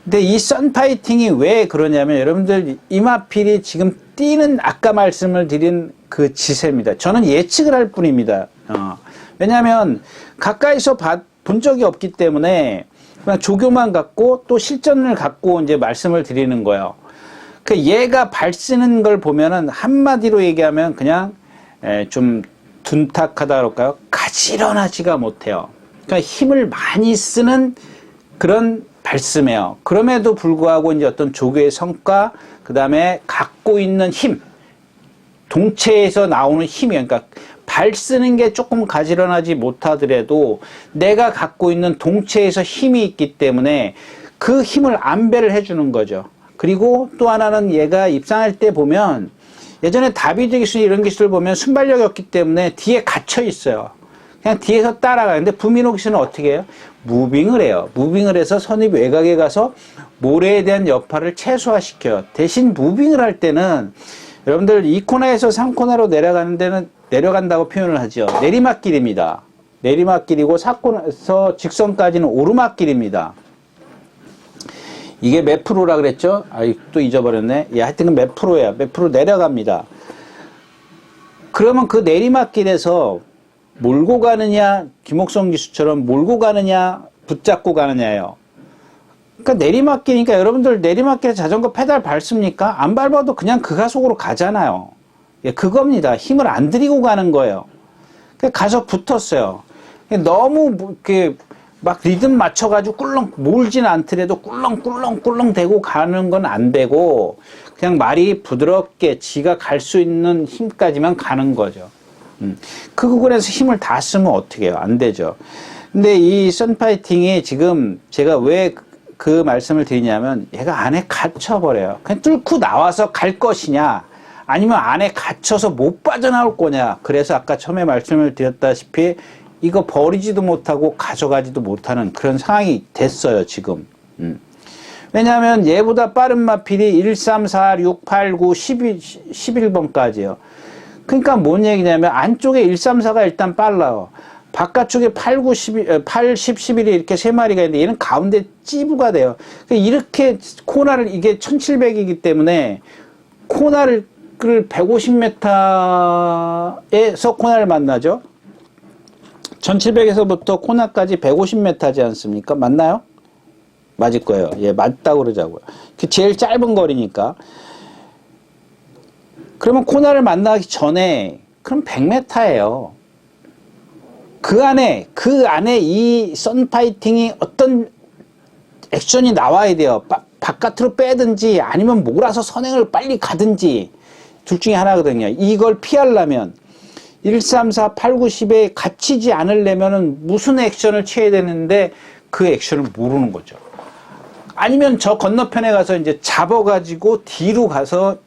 근데 이 선파이팅이 왜 그러냐면 여러분들 이 마필이 지금 뛰는 아까 말씀을 드린 그 지세입니다. 저는 예측을 할 뿐입니다. 왜냐하면 가까이서 본 적이 없기 때문에 그냥 조교만 갖고 또 실전을 갖고 이제 말씀을 드리는 거예요. 그 얘가 발 쓰는 걸 보면은 한마디로 얘기하면 그냥 좀 둔탁하다 그럴까요? 가지런하지가 못해요. 그러니까 힘을 많이 쓰는 그런 발씀이에요. 그럼에도 불구하고 이제 어떤 조교의 성과, 그 다음에 갖고 있는 힘, 동체에서 나오는 힘이, 그러니까 발 쓰는 게 조금 가지런하지 못하더라도 내가 갖고 있는 동체에서 힘이 있기 때문에 그 힘을 안배를 해주는 거죠. 그리고 또 하나는 얘가 입상할 때 보면 예전에 다비드 기술 이런 기술 보면 순발력이 없기 때문에 뒤에 갇혀 있어요. 그냥 뒤에서 따라가는데 부민호 기술은 어떻게 해요? 무빙을 해요. 무빙을 해서 선입 외곽에 가서 모래에 대한 여파를 최소화시켜요. 대신 무빙을 할 때는 여러분들 2코너에서 3코너로 내려가는 데는 내려간다고 표현을 하죠. 내리막길입니다. 내리막길이고 4코너에서 직선까지는 오르막길입니다. 이게 몇 프로라 그랬죠? 또 잊어버렸네. 하여튼 몇 프로야. 몇 프로 내려갑니다. 그러면 그 내리막길에서 몰고 가느냐, 김옥성 기수처럼 몰고 가느냐, 붙잡고 가느냐예요. 그러니까 내리막길이니까 여러분들 내리막길에 자전거 페달 밟습니까? 안 밟아도 그냥 그 가속으로 가잖아요. 그겁니다. 힘을 안 들이고 가는 거예요. 가서 붙었어요. 너무 이렇게 막 리듬 맞춰가지고 꿀렁 몰진 않더라도 꿀렁꿀렁꿀렁 대고 가는 건 안 되고 그냥 말이 부드럽게 지가 갈 수 있는 힘까지만 가는 거죠. 그 부분에서 힘을 다 쓰면 어떻게 해요? 안 되죠. 근데 이 선파이팅이 지금 제가 왜 그 말씀을 드리냐면 얘가 안에 갇혀버려요. 그냥 뚫고 나와서 갈 것이냐 아니면 안에 갇혀서 못 빠져나올 거냐. 그래서 아까 처음에 말씀을 드렸다시피 이거 버리지도 못하고 가져가지도 못하는 그런 상황이 됐어요, 지금. 왜냐하면 얘보다 빠른 마필이 1, 3, 4, 6, 8, 9, 11번까지요. 그러니까 뭔 얘기냐면 안쪽에 1, 3, 4가 일단 빨라요. 바깥쪽에 8, 9, 11, 8, 10, 11이 이렇게 세 마리가 있는데 얘는 가운데 찌부가 돼요. 이렇게 코너를 이게 1700이기 때문에 코너를 150m에서 코너를 만나죠. 1700에서부터 코너까지 150m지 않습니까? 맞나요? 맞을 거예요. 예, 맞다고 그러자고요. 그 제일 짧은 거리니까. 그러면 코너를 만나기 전에 그럼 100m예요. 그 안에 이 선파이팅이 어떤 액션이 나와야 돼요. 바깥으로 빼든지 아니면 몰아서 선행을 빨리 가든지 둘 중에 하나거든요. 이걸 피하려면 1, 3, 4, 8, 9, 10에 갇히지 않으려면 무슨 액션을 취해야 되는데 그 액션을 모르는 거죠. 아니면 저 건너편에 가서 이제 잡아가지고 뒤로 가서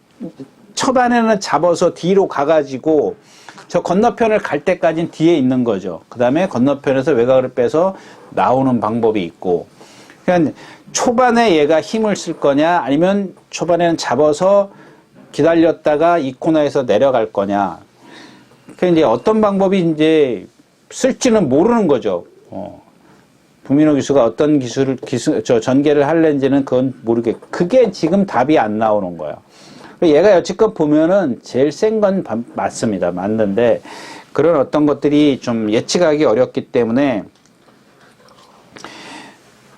초반에는 잡아서 뒤로 가가지고 저 건너편을 갈 때까지는 뒤에 있는 거죠. 그 다음에 건너편에서 외곽을 빼서 나오는 방법이 있고 그러니까 초반에 얘가 힘을 쓸 거냐, 아니면 초반에는 잡아서 기다렸다가 이 코너에서 내려갈 거냐. 그 이제 어떤 방법이 이제 쓸지는 모르는 거죠. 부민호 기수가 어떤 전개를 할는지는 그건 모르게. 그게 지금 답이 안 나오는 거예요. 얘가 여지껏 보면은 제일 센 건 맞습니다. 맞는데 그런 어떤 것들이 좀 예측하기 어렵기 때문에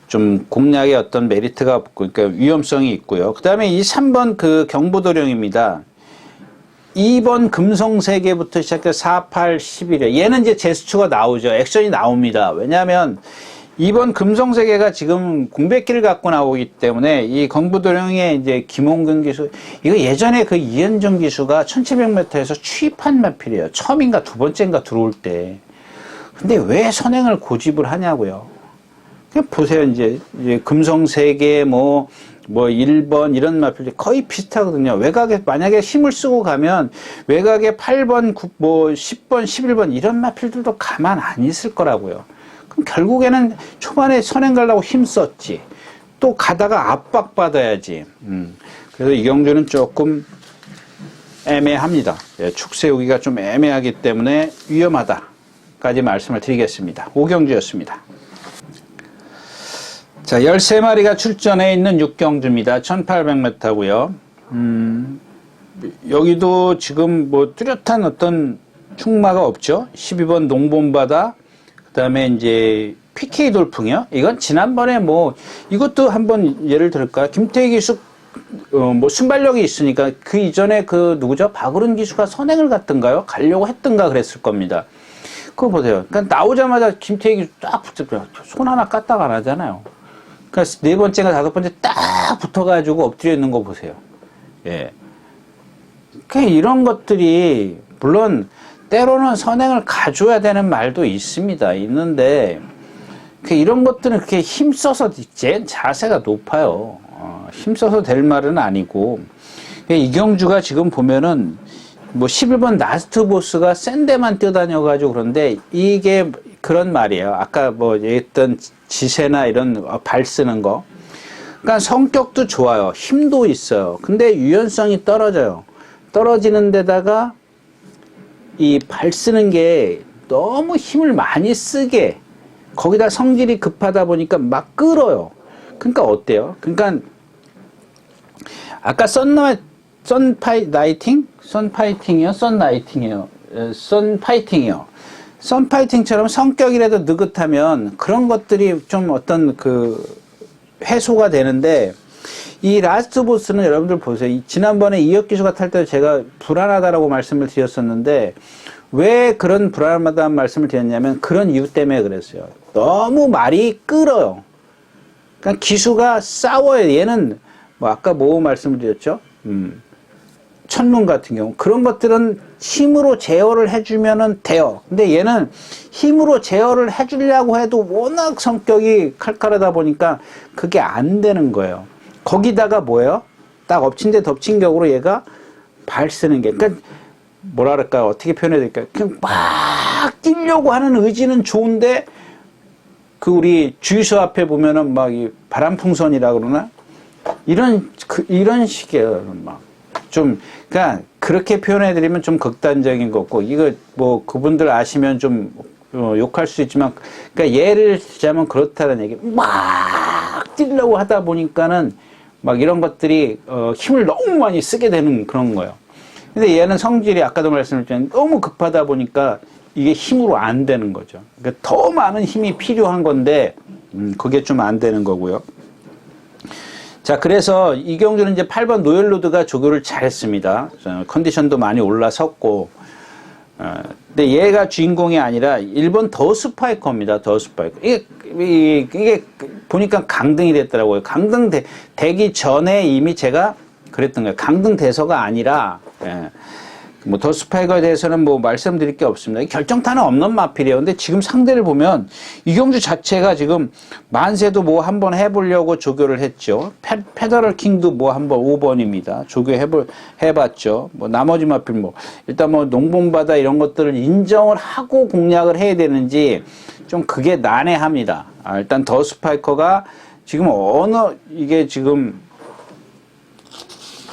좀 공략의 어떤 메리트가 없고, 그러니까 위험성이 있고요. 그 다음에 이 3번 그 경부도령입니다. 2번 금성세계부터 시작해서 4, 8, 11에 얘는 이제 제스처가 나오죠. 액션이 나옵니다. 왜냐하면 2번 금성세계가 지금 공백기를 갖고 나오기 때문에 이 경부도령의 이제 김홍근 기수, 이거 예전에 그 이현정 기수가 1700m에서 취입한 마필이에요. 처음인가 두 번째인가 들어올 때. 근데 왜 선행을 고집을 하냐고요. 그냥 보세요. 이제 금성세계 뭐 1번 이런 마필이 거의 비슷하거든요. 외곽에 만약에 힘을 쓰고 가면 외곽에 8번, 10번, 11번 이런 마필들도 가만 안 있을 거라고요. 그럼 결국에는 초반에 선행 가려고 힘썼지. 또 가다가 압박받아야지. 그래서 이경주는 조금 애매합니다. 예, 축 세우기가 좀 애매하기 때문에 위험하다까지 말씀을 드리겠습니다. 오경주였습니다. 자, 13마리가 출전해 있는 육경주입니다. 1800m고요. 여기도 지금 뭐 뚜렷한 어떤 충마가 없죠. 12번 농본바다, 그 다음에 이제 PK 돌풍이요. 이건 지난번에 뭐 이것도 한번 예를 들을까요? 김태희 기수 뭐 순발력이 있으니까 그 이전에 그 누구죠? 박으른 기수가 선행을 갔던가요? 가려고 했던가 그랬을 겁니다. 그거 보세요. 그러니까 나오자마자 김태희 기수 딱 붙잡고 손 하나 까딱 안 하잖아요. 그러니까 네 번째가 다섯 번째 딱 붙어가지고 엎드려 있는 거 보세요. 예. 그러니까 이런 것들이 물론 때로는 선행을 가져야 되는 말도 있습니다. 있는데 이런 것들은 그렇게 힘써서 제 자세가 높아요. 힘써서 될 말은 아니고 이경주가 지금 보면은 뭐 11번 라스트 보스가 센 데만 뛰어다녀가지고 그런데 이게 그런 말이에요. 아까 뭐 얘기했던 지세나 이런 발 쓰는 거. 그러니까 성격도 좋아요. 힘도 있어요. 근데 유연성이 떨어져요. 떨어지는 데다가 이 발 쓰는 게 너무 힘을 많이 쓰게, 거기다 성질이 급하다 보니까 막 끌어요. 그러니까 어때요? 그러니까 아까 선파이팅이요. 선파이팅처럼 성격이라도 느긋하면 그런 것들이 좀 어떤 그 해소가 되는데, 이 라스트 보스는 여러분들 보세요. 지난번에 이혁 기수가 탈 때 제가 불안하다라고 말씀을 드렸었는데, 왜 그런 불안하다는 말씀을 드렸냐면 그런 이유 때문에 그랬어요. 너무 말이 끌어요. 그러니까 기수가 싸워요. 얘는 뭐 아까 뭐 말씀을 드렸죠? 천문 같은 경우 그런 것들은 힘으로 제어를 해주면은 돼요. 근데 얘는 힘으로 제어를 해주려고 해도 워낙 성격이 칼칼하다 보니까 그게 안 되는 거예요. 거기다가 뭐예요? 딱 엎친 데 덮친 격으로 얘가 발 쓰는 게, 그러니까 뭐라 그럴까요? 어떻게 표현해야 될까요? 그냥 막 뛰려고 하는 의지는 좋은데 그 우리 주유소 앞에 보면은 막 이 바람풍선이라 그러나 이런 식이에요. 막 좀, 그러니까 그렇게 표현해드리면 좀 극단적인 거고, 이거 뭐 그분들 아시면 좀 욕할 수 있지만, 그러니까 예를 들자면 그렇다는 얘기. 막 뛰려고 하다 보니까는 막 이런 것들이 힘을 너무 많이 쓰게 되는 그런 거예요. 근데 얘는 성질이 아까도 말씀드렸지만 너무 급하다 보니까 이게 힘으로 안 되는 거죠. 그러니까 더 많은 힘이 필요한 건데 그게 좀 안 되는 거고요. 자, 그래서 이경주는 이제 8번 노열로드가 조교를 잘했습니다. 컨디션도 많이 올라섰고, 근데 얘가 주인공이 아니라 1번 더 스파이커입니다. 더 스파이커. 이게 보니까 강등이 됐더라고요. 강등 되기 전에 이미 제가 그랬던 거예요. 강등 돼서가 아니라, 뭐 더 스파이커에 대해서는 뭐 말씀드릴 게 없습니다. 결정타는 없는 마필이에요. 근데 지금 상대를 보면 이경주 자체가 지금 만세도 뭐 한번 해보려고 조교를 했죠. 페더럴 킹도 뭐 한번 5번입니다. 해봤죠. 뭐 나머지 마필 뭐 일단 뭐 농본바다 이런 것들을 인정을 하고 공략을 해야 되는지 좀 그게 난해합니다. 일단 더 스파이커가 지금 이게 지금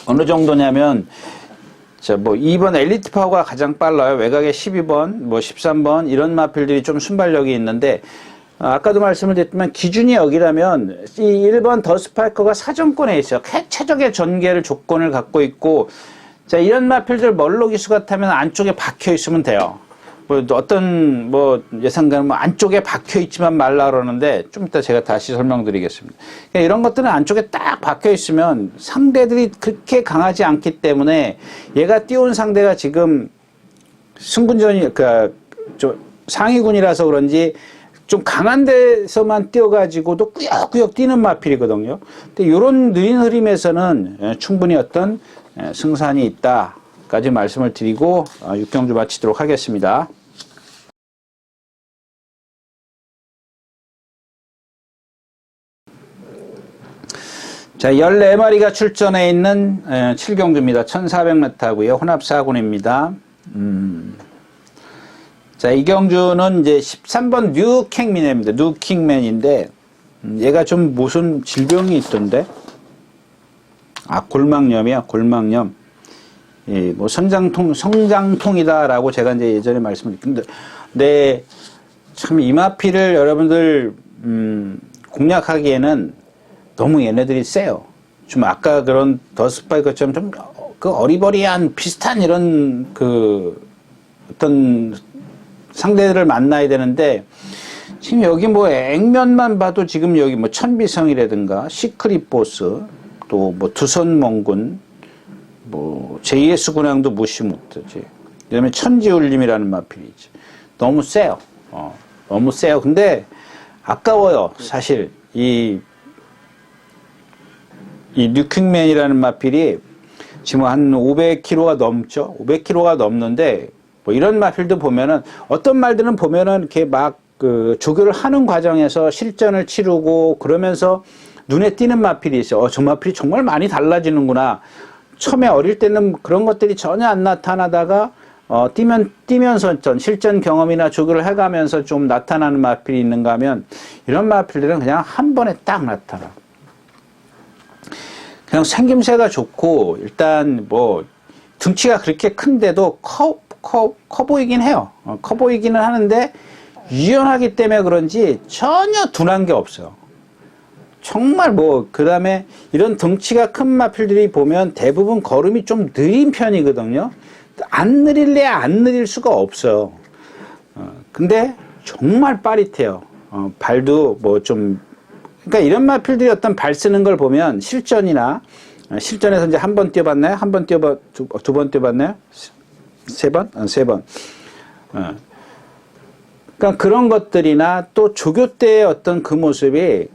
어느 정도냐면, 자, 뭐 2번 엘리트 파워가 가장 빨라요. 외곽에 12번, 뭐 13번 이런 마필들이 좀 순발력이 있는데, 아까도 말씀을 드렸지만 기준이 여기라면 이 1번 더 스파이커가 사정권에 있어요. 최적의 전개를 조건을 갖고 있고, 자, 이런 마필들 멀로 기수 같으면 안쪽에 박혀 있으면 돼요. 뭐 어떤 뭐 예상가는 뭐 안쪽에 박혀 있지만 말라 그러는데 좀 이따 제가 다시 설명드리겠습니다. 그러니까 이런 것들은 안쪽에 딱 박혀 있으면 상대들이 그렇게 강하지 않기 때문에 얘가 띄운 상대가 지금 승군전이 좀 상위군이라서 그런지 좀 강한 데서만 뛰어가지고도 꾸역꾸역 뛰는 마필이거든요. 근데 이런 느린 흐름에서는 충분히 어떤 승산이 있다까지 말씀을 드리고 6경주 마치도록 하겠습니다. 자, 14마리가 출전해 있는 7경주입니다. 1400m고요. 혼합 4군입니다. 자, 이 경주는 이제 13번 뉴킹맨입니다. 뉴킹맨인데, 얘가 좀 무슨 질병이 있던데? 골막염이야, 골막염. 예, 뭐, 성장통이다라고 제가 이제 예전에 말씀드렸는데, 근데, 참, 이마피를 여러분들, 공략하기에는 너무 얘네들이 세요. 좀 아까 그런 더스파이커처럼 좀, 어리버리한 비슷한 이런 어떤, 상대들을 만나야 되는데 지금 여기 뭐 액면만 봐도 지금 여기 뭐 천비성이라든가 시크릿 보스 또 뭐 두선몽군 뭐 JS 군왕도 무시 못하지. 그다음에 천지울림이라는 마필이지. 너무 세요. 너무 세요. 근데 아까워요. 사실 이 뉴킹맨이라는 마필이 지금 한 500kg가 넘죠. 500kg가 넘는데 뭐 이런 마필도 보면은 어떤 말들은 보면은 이렇게 막 조교를 하는 과정에서 실전을 치르고 그러면서 눈에 띄는 마필이 있어요. 저 마필이 정말 많이 달라지는구나. 처음에 어릴 때는 그런 것들이 전혀 안 나타나다가 뛰면서 실전 경험이나 조교를 해가면서 좀 나타나는 마필이 있는가 하면 이런 마필들은 그냥 한 번에 딱 나타나. 그냥 생김새가 좋고 일단 뭐 등치가 그렇게 큰데도 커 보이긴 해요. 커 보이기는 하는데 유연하기 때문에 그런지 전혀 둔한 게 없어요. 정말 그 다음에 이런 덩치가 큰 마필들이 보면 대부분 걸음이 좀 느린 편이거든요. 안 느릴래야 안 느릴 수가 없어요. 근데 정말 빠릿해요. 발도 그러니까 이런 마필들이 어떤 발 쓰는 걸 보면 실전에서 이제 한 번 뛰어봤나요? 두 번 뛰어봤나요? 세 번? 세 번. 그러니까 그런 것들이나 또 조교 때의 어떤 그 모습이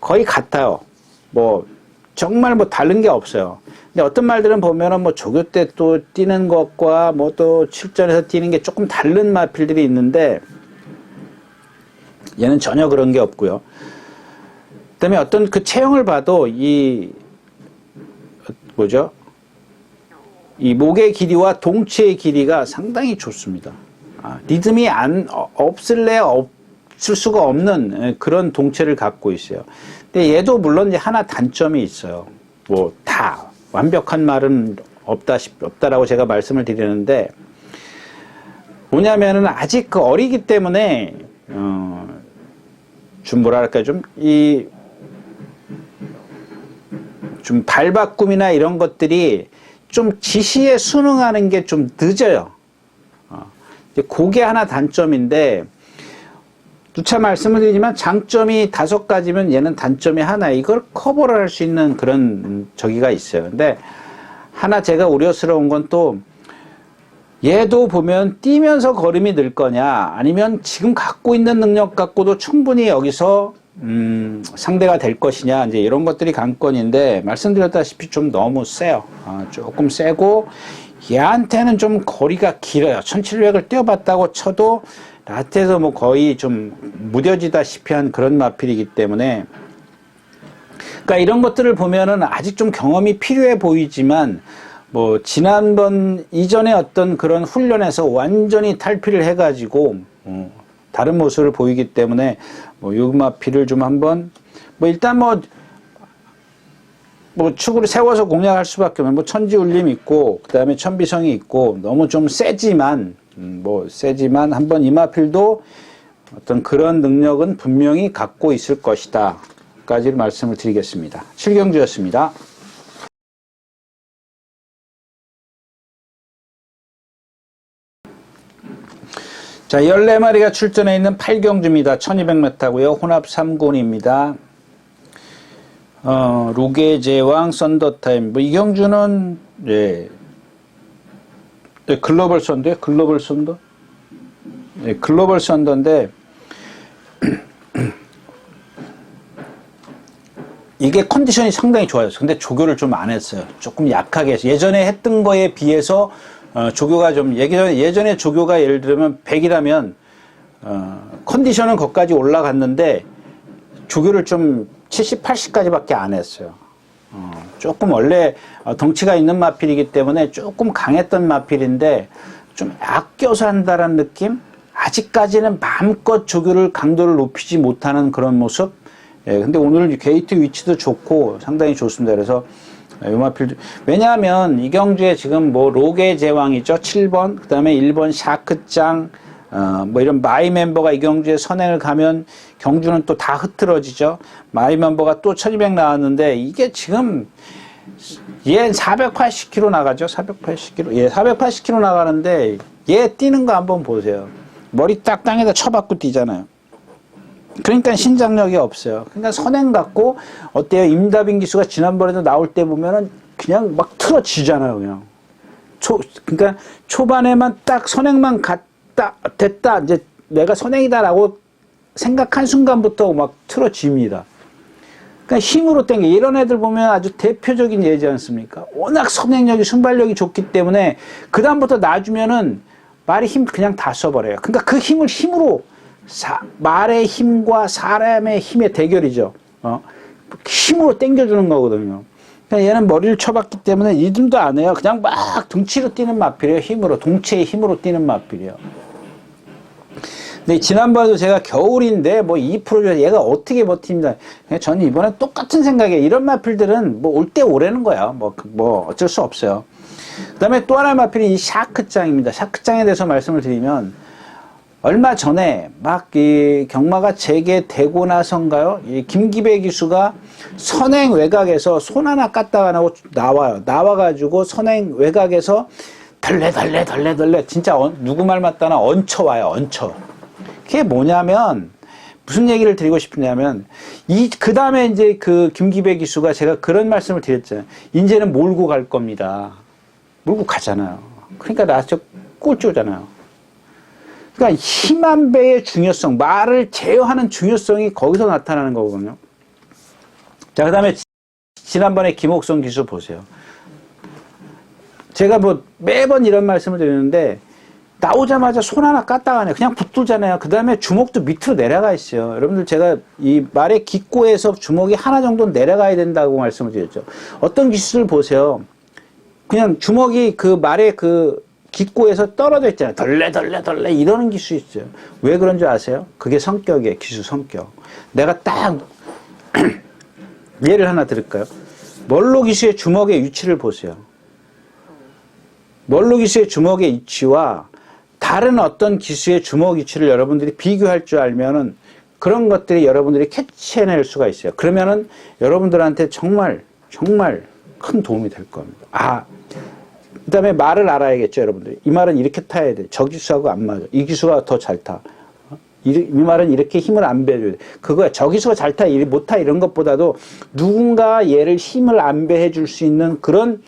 거의 같아요. 정말 다른 게 없어요. 근데 어떤 말들은 보면은 조교 때 또 뛰는 것과 또 실전에서 뛰는 게 조금 다른 마필들이 있는데 얘는 전혀 그런 게 없고요. 그다음에 어떤 그 체형을 봐도 이 목의 길이와 동체의 길이가 상당히 좋습니다. 리듬이 없을 수가 없는 그런 동체를 갖고 있어요. 근데 얘도 물론 이제 하나 단점이 있어요. 다 완벽한 말은 없다라고 제가 말씀을 드리는데 뭐냐면은 아직 어리기 때문에 좀 발바꿈이나 이런 것들이 좀 지시에 순응하는 게 좀 늦어요. 그게 하나 단점인데 누차 말씀을 드리지만 장점이 5가지면 얘는 단점이 하나. 이걸 커버를 할 수 있는 그런 저기가 있어요. 근데 하나 제가 우려스러운 건 또 얘도 보면 뛰면서 걸음이 늘 거냐 아니면 지금 갖고 있는 능력 갖고도 충분히 여기서 상대가 될 것이냐 이제 이런 것들이 관건인데 말씀드렸다시피 좀 너무 세요. 조금 세고 얘한테는 좀 거리가 길어요. 1700을 뛰어봤다고 쳐도 라트에서 거의 좀 무뎌지다시피 한 그런 마필이기 때문에 그러니까 이런 것들을 보면은 아직 좀 경험이 필요해 보이지만 지난번 이전에 어떤 그런 훈련에서 완전히 탈피를 해가지고 다른 모습을 보이기 때문에 뭐 요마필을 좀 한번 뭐 일단 뭐 축으로 세워서 공략할 수밖에 없는 뭐 천지울림 있고 그다음에 천비성이 있고 너무 좀 세지만 세지만 한번 이마필도 어떤 그런 능력은 분명히 갖고 있을 것이다 까지 말씀을 드리겠습니다. 칠경주였습니다. 자, 14마리가 출전해 있는 8경주입니다. 1200m고요. 혼합 3군입니다. 룩의 제왕, 썬더타임. 이 경주는, 글로벌 썬더요? 글로벌 썬더? 글로벌 썬더인데, 이게 컨디션이 상당히 좋아요. 근데 조교를 좀 안 했어요. 조금 약하게 했어요. 예전에 했던 거에 비해서 조교가 좀, 예전에 조교가 예를 들면 100이라면, 컨디션은 거기까지 올라갔는데, 조교를 좀 70, 80까지밖에 안 했어요. 조금 원래 덩치가 있는 마필이기 때문에 조금 강했던 마필인데, 좀 아껴서 한다는 느낌? 아직까지는 마음껏 조교를 강도를 높이지 못하는 그런 모습? 근데 오늘 게이트 위치도 좋고 상당히 좋습니다. 그래서 요마필 왜냐하면 이 경주에 지금 뭐 록의 제왕이죠 7번 그 다음에 1번 샤크짱 뭐 이런 마이 멤버가 이 경주에 선행을 가면 경주는 또 다 흐트러지죠. 마이 멤버가 또 1200 나왔는데 이게 지금 얘 480km 나가죠. 480km 480km 나가는데 얘 뛰는 거 한번 보세요. 머리 딱 땅에다 쳐박고 뛰잖아요. 그러니까 신장력이 없어요. 그러니까 선행 같고 어때요? 임다빈 기수가 지난번에도 나올 때 보면은 그냥 막 틀어지잖아요, 그냥. 그러니까 초반에만 딱 선행만 됐다. 이제 내가 선행이다라고 생각한 순간부터 막 틀어집니다. 그러니까 힘으로 땡겨. 이런 애들 보면 아주 대표적인 예지 않습니까? 워낙 선행력이, 순발력이 좋기 때문에 그다음부터 놔주면은 말의 힘 그냥 다 써버려요. 그러니까 그 힘을 힘으로 말의 힘과 사람의 힘의 대결이죠. 힘으로 당겨주는 거거든요. 그러니까 얘는 머리를 쳐봤기 때문에 이름도 안 해요. 그냥 막 등치로 뛰는 마필이에요. 힘으로. 동체의 힘으로 뛰는 마필이에요. 근데 지난번에도 제가 겨울인데 뭐 2% 얘가 어떻게 버팁니다. 저는 이번에 똑같은 생각이에요. 이런 마필들은 뭐 올 때 오래는 거야. 뭐 어쩔 수 없어요. 그 다음에 또 하나의 마필이 이 샤크짱입니다. 샤크짱에 대해서 말씀을 드리면 얼마 전에 막 이 경마가 재개되고 나선가요? 이 김기배 기수가 선행 외곽에서 손 하나 까딱 안 하고 나와요. 나와가지고 선행 외곽에서 덜레 진짜 누구 말 맞다나 얹혀와요. 얹혀. 그게 뭐냐면 무슨 얘기를 드리고 싶으냐면 그 다음에 이제 그 김기배 기수가 제가 그런 말씀을 드렸잖아요. 이제는 몰고 갈 겁니다. 몰고 가잖아요. 그러니까 나저 꼴찌잖아요. 그러니까 힘 한 배의 중요성, 말을 제어하는 중요성이 거기서 나타나는 거거든요. 자, 그 다음에 지난번에 김옥성 기수 보세요. 제가 뭐 매번 이런 말씀을 드리는데 나오자마자 손 하나 까딱 안 해요. 그냥 붙들잖아요. 그 다음에 주먹도 밑으로 내려가 있어요. 여러분들 제가 이 말의 기꼬에서 주먹이 하나 정도 내려가야 된다고 말씀을 드렸죠. 어떤 기수를 보세요. 그냥 주먹이 그 말의 그 기꼬에서 떨어져 있잖아요. 덜레 이러는 기수 있어요. 왜 그런 줄 아세요? 그게 성격이에요. 기수 성격. 내가 딱 예를 하나 들을까요? 멀로 기수의 주먹의 위치를 보세요. 멀로 기수의 주먹의 위치와 다른 어떤 기수의 주먹 위치를 여러분들이 비교할 줄 알면은 그런 것들이 여러분들이 캐치해낼 수가 있어요. 그러면은 여러분들한테 정말 큰 도움이 될 겁니다. 그 다음에 말을 알아야겠죠, 여러분들이. 이 말은 이렇게 타야 돼. 저 기수하고 안 맞아. 이 기수가 더 잘 타. 이 말은 이렇게 힘을 안 배줘야 돼. 그거야. 저 기수가 잘 타, 못 타, 이런 것보다도 누군가 얘를 힘을 안 배해 줄 수 있는 그런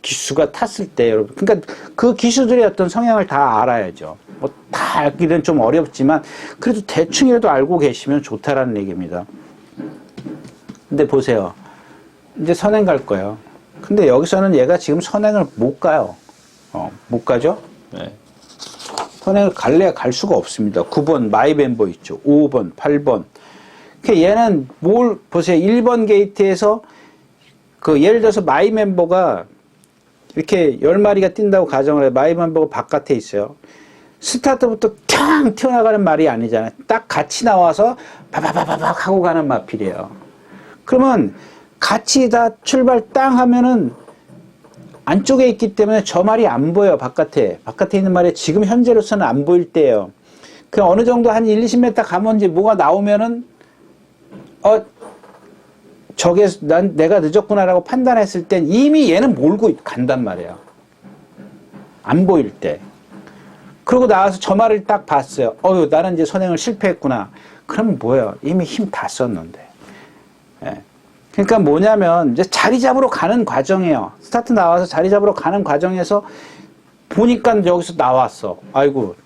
기수가 탔을 때, 여러분. 그러니까 그 기수들의 어떤 성향을 다 알아야죠. 뭐 다 알기는 좀 어렵지만, 그래도 대충이라도 알고 계시면 좋다라는 얘기입니다. 근데 보세요. 이제 선행 갈 거예요. 근데 여기서는 얘가 지금 선행을 못 가요. 못 가죠? 네. 선행을 갈 수가 없습니다. 9번 마이멤버 있죠. 5번, 8번. 그러니까 얘는 보세요. 1번 게이트에서 예를 들어서 마이멤버가 이렇게 10마리가 뛴다고 가정을 해요. 마이멤버가 바깥에 있어요. 스타트부터 탕 튀어나가는 말이 아니잖아요. 딱 같이 나와서 바바바바박 하고 가는 마필이에요. 그러면 같이 다 출발 땅 하면은 안쪽에 있기 때문에 저 말이 안 보여. 바깥에 있는 말이 지금 현재로서는 안 보일 때예요. 그 어느 정도 한 1, 20m 가면 이제 뭐가 나오면은 저게 내가 늦었구나라고 판단했을 땐 이미 얘는 몰고 간단 말이에요. 안 보일 때. 그러고 나와서 저 말을 딱 봤어요. 나는 이제 선행을 실패했구나. 그러면 뭐예요? 이미 힘 다 썼는데. 예. 그러니까 뭐냐면 이제 자리 잡으러 가는 과정이에요. 스타트 나와서 자리 잡으러 가는 과정에서 보니까 여기서 나왔어. 아이고.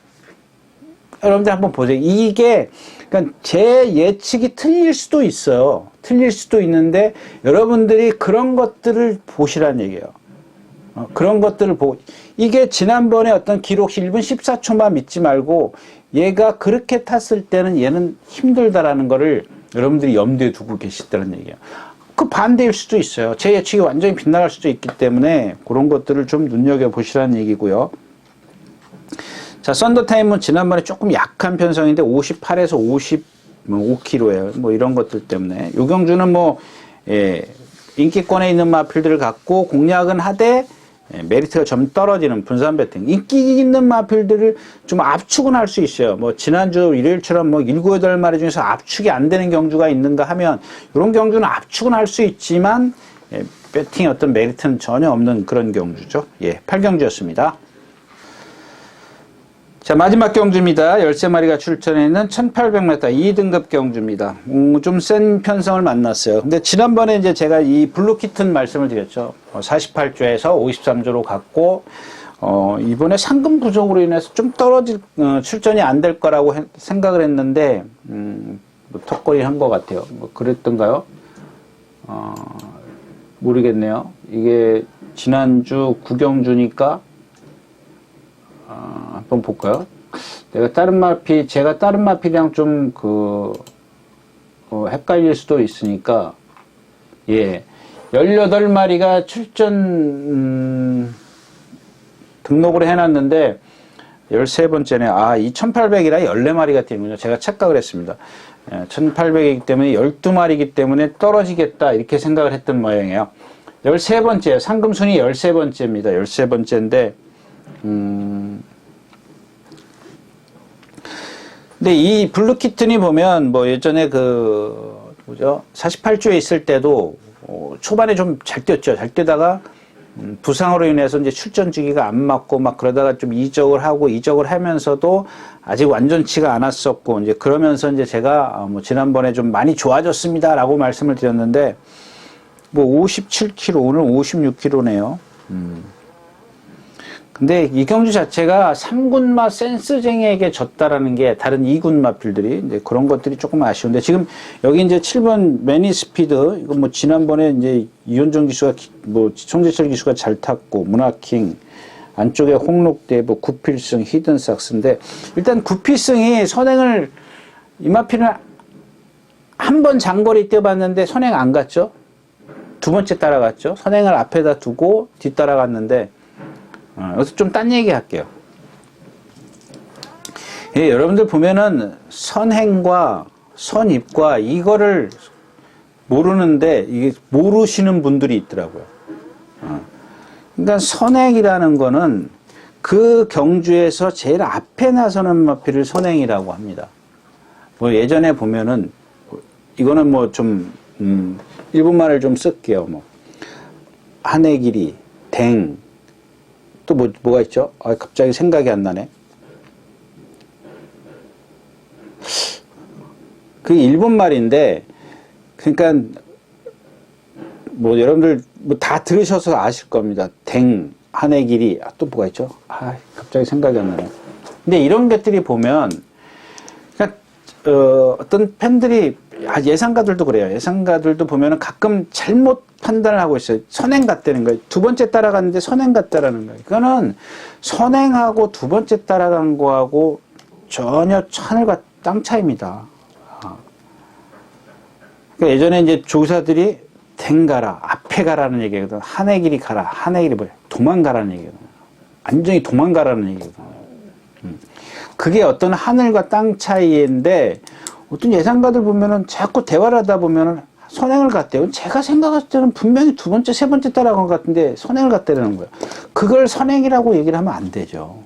여러분들 한번 보세요. 이게 그러니까 제 예측이 틀릴 수도 있어요. 틀릴 수도 있는데 여러분들이 그런 것들을 보시라는 얘기예요. 그런 것들을 보고 이게 지난번에 어떤 기록 1분 14초만 믿지 말고 얘가 그렇게 탔을 때는 얘는 힘들다라는 거를 여러분들이 염두에 두고 계시다는 얘기예요. 그 반대일 수도 있어요. 제 예측이 완전히 빗나갈 수도 있기 때문에 그런 것들을 좀 눈여겨보시라는 얘기고요. 자, 썬더타임은 지난번에 조금 약한 편성인데 58에서 55km예요. 뭐 이런 것들 때문에. 요 경주는 인기권에 있는 마필들을 갖고 공략은 하되 메리트가 좀 떨어지는 분산 배팅. 인기 있는 마필들을 좀 압축은 할 수 있어요. 뭐 지난주 일요일처럼 7, 8마리 중에서 압축이 안 되는 경주가 있는가 하면 이런 경주는 압축은 할 수 있지만 배팅의 어떤 메리트는 전혀 없는 그런 경주죠. 8경주였습니다. 자, 마지막 경주입니다. 13마리가 출전해 있는 1800m 2등급 경주입니다. 좀 센 편성을 만났어요. 근데 지난번에 이제 제가 이 블루키튼 말씀을 드렸죠. 48조에서 53조로 갔고, 이번에 상금 부족으로 인해서 좀 출전이 안 될 거라고 생각을 했는데, 뭐 턱걸이 한 것 같아요. 뭐 그랬던가요? 모르겠네요. 이게 지난주 9경주니까, 한번 볼까요? 제가 다른 마필이랑 좀 헷갈릴 수도 있으니까, 18마리가 출전, 등록을 해놨는데, 13번째네. 이 1800이라 14마리가 되는군요. 제가 착각을 했습니다. 1800이기 때문에 12마리이기 때문에 떨어지겠다. 이렇게 생각을 했던 모양이에요. 13번째예요. 상금순위 13번째입니다. 13번째인데, 근데 이 블루키튼이 보면 뭐 예전에 48조에 있을 때도 초반에 좀 잘 뛰었죠. 잘 뛰다가 부상으로 인해서 이제 출전 주기가 안 맞고 막 그러다가 좀 이적을 하면서도 아직 완전치가 않았었고 이제 그러면서 이제 제가 지난번에 좀 많이 좋아졌습니다라고 말씀을 드렸는데 뭐 57kg 오늘 56kg네요. 근데 이 경주 자체가 3군마 센스쟁이에게 졌다라는 게 다른 2군마 필들이 이제 그런 것들이 조금 아쉬운데 지금 여기 이제 7번 매니스피드 이거 뭐 지난번에 이제 이현정 기수가 청재철 기수가 잘 탔고 문화킹 안쪽에 홍록대보 구필승 히든삭스인데 일단 구필승이 선행을 이마필은 한 번 장거리 뛰어봤는데 선행 안 갔죠. 두 번째 따라갔죠. 선행을 앞에다 두고 뒤 따라갔는데 여기서 좀 딴 얘기 할게요. 여러분들 보면은 선행과 선입과 이거를 모르는데 이게 모르시는 분들이 있더라고요. 그러니까 선행이라는 거는 그 경주에서 제일 앞에 나서는 마필을 선행이라고 합니다. 뭐 예전에 보면은 이거는 뭐 좀 일본말을 좀 쓸게요. 뭐 한해 길이, 댕 또 뭐가 있죠? 갑자기 생각이 안 나네. 그 일본 말인데, 그러니까, 뭐, 여러분들, 뭐, 다 들으셔서 아실 겁니다. 댕, 한해 길이, 또 뭐가 있죠? 갑자기 생각이 안 나네. 근데 이런 것들이 보면, 그러니까, 어떤 팬들이, 예상가들도 그래요. 예상가들도 보면은 가끔 잘못 판단을 하고 있어요. 선행 같다는 거예요. 두 번째 따라갔는데 선행 같다라는 거예요. 그거는 선행하고 두 번째 따라간 거하고 전혀 하늘과 땅 차이입니다. 그러니까 예전에 이제 조사들이 댕가라, 앞에 가라는 얘기거든. 한해 길이 가라. 한해 길이 뭐야? 도망가라는 얘기거든. 완전히 도망가라는 얘기거든. 그게 어떤 하늘과 땅 차이인데 어떤 예상가들 보면은 자꾸 대화를 하다 보면은 선행을 갔대요. 제가 생각했을 때는 분명히 두 번째, 세 번째 따라간 것 같은데 선행을 갔다는 거예요. 그걸 선행이라고 얘기를 하면 안 되죠.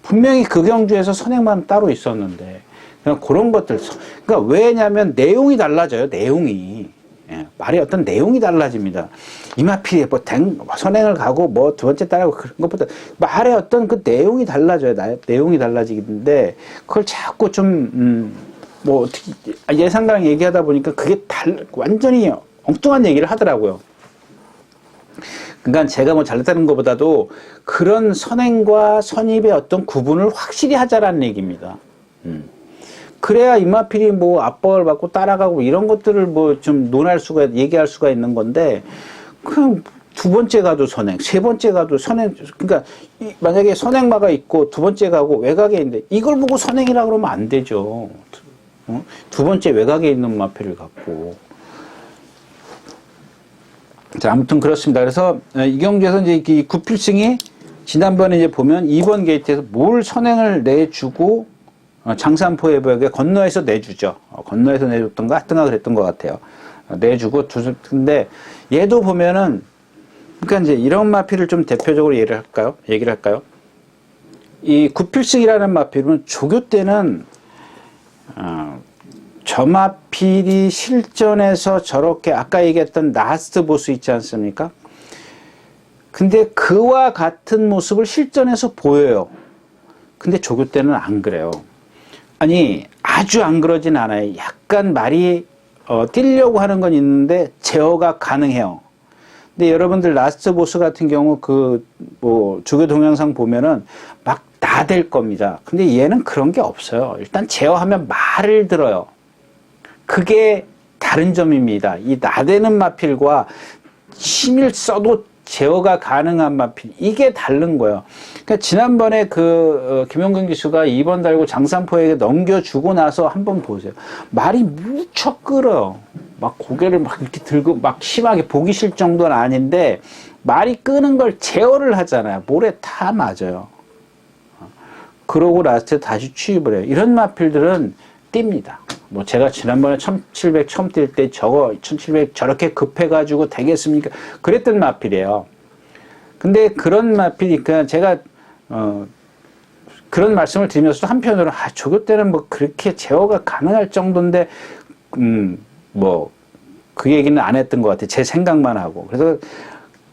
분명히 그 경주에서 선행만 따로 있었는데 그냥 그런 것들. 그러니까 왜냐하면 내용이 달라져요. 내용이. 예, 말의 어떤 내용이 달라집니다. 이마필이 뭐 선행을 가고 뭐 두 번째 따라가고 그런 것보다 말의 어떤 그 내용이 달라져요. 내용이 달라지는데 그걸 자꾸 좀 뭐 어떻게 예상가랑 얘기하다 보니까 그게 완전히 엉뚱한 얘기를 하더라고요. 그러니까 제가 뭐 잘났다는 것보다도 그런 선행과 선입의 어떤 구분을 확실히 하자라는 얘기입니다. 그래야 임마필이 뭐 압박을 받고 따라가고 이런 것들을 뭐 좀 얘기할 수가 있는 건데, 그냥 두 번째 가도 선행, 세 번째 가도 선행, 그러니까 만약에 선행마가 있고 두 번째 가고 외곽에 있는데 이걸 보고 선행이라고 그러면 안 되죠. 두 번째 외곽에 있는 마필을 갖고. 자, 아무튼 그렇습니다. 그래서 이 경주에서 이제 이 구필승이 지난번에 이제 보면 2번 게이트에서 뭘 선행을 내주고 장산포 해벽에 건너에서 내주죠. 건너에서 내줬던가 하여튼가 그랬던 것 같아요. 내주고 근데 얘도 보면은 그러니까 이제 이런 마필을 좀 대표적으로 얘기를 할까요? 이 구필승이라는 마필은 조교 때는 저 마필이 실전에서 저렇게 아까 얘기했던 라스트 보스 있지 않습니까? 근데 그와 같은 모습을 실전에서 보여요. 근데 조교 때는 안 그래요. 아니 아주 안 그러진 않아요. 약간 말이 뛰려고 하는 건 있는데 제어가 가능해요. 근데 여러분들 라스트 보스 같은 경우 뭐 조교 동영상 보면은 막 나댈 겁니다. 근데 얘는 그런 게 없어요. 일단 제어하면 말을 들어요. 그게 다른 점입니다. 이 나대는 마필과 힘을 써도 제어가 가능한 마필, 이게 다른 거예요. 그러니까 지난번에 김용근 기수가 2번 달고 장산포에게 넘겨주고 나서 한번 보세요. 말이 무척 끓어요. 막 고개를 막 이렇게 들고 막 심하게 보기 싫을 정도는 아닌데 말이 끄는 걸 제어를 하잖아요. 모래 다 맞아요. 그러고 라스트에 다시 취입을 해요. 이런 마필들은 뜁니다. 뭐 제가 지난번에 1700 처음 뛸 때 1700 저렇게 급해가지고 되겠습니까? 그랬던 마필이에요. 근데 그런 마필이니까 제가 그런 말씀을 드리면서도 한편으로 조교 때는 뭐 그렇게 제어가 가능할 정도인데 뭐 그 얘기는 안 했던 것 같아요. 제 생각만 하고. 그래서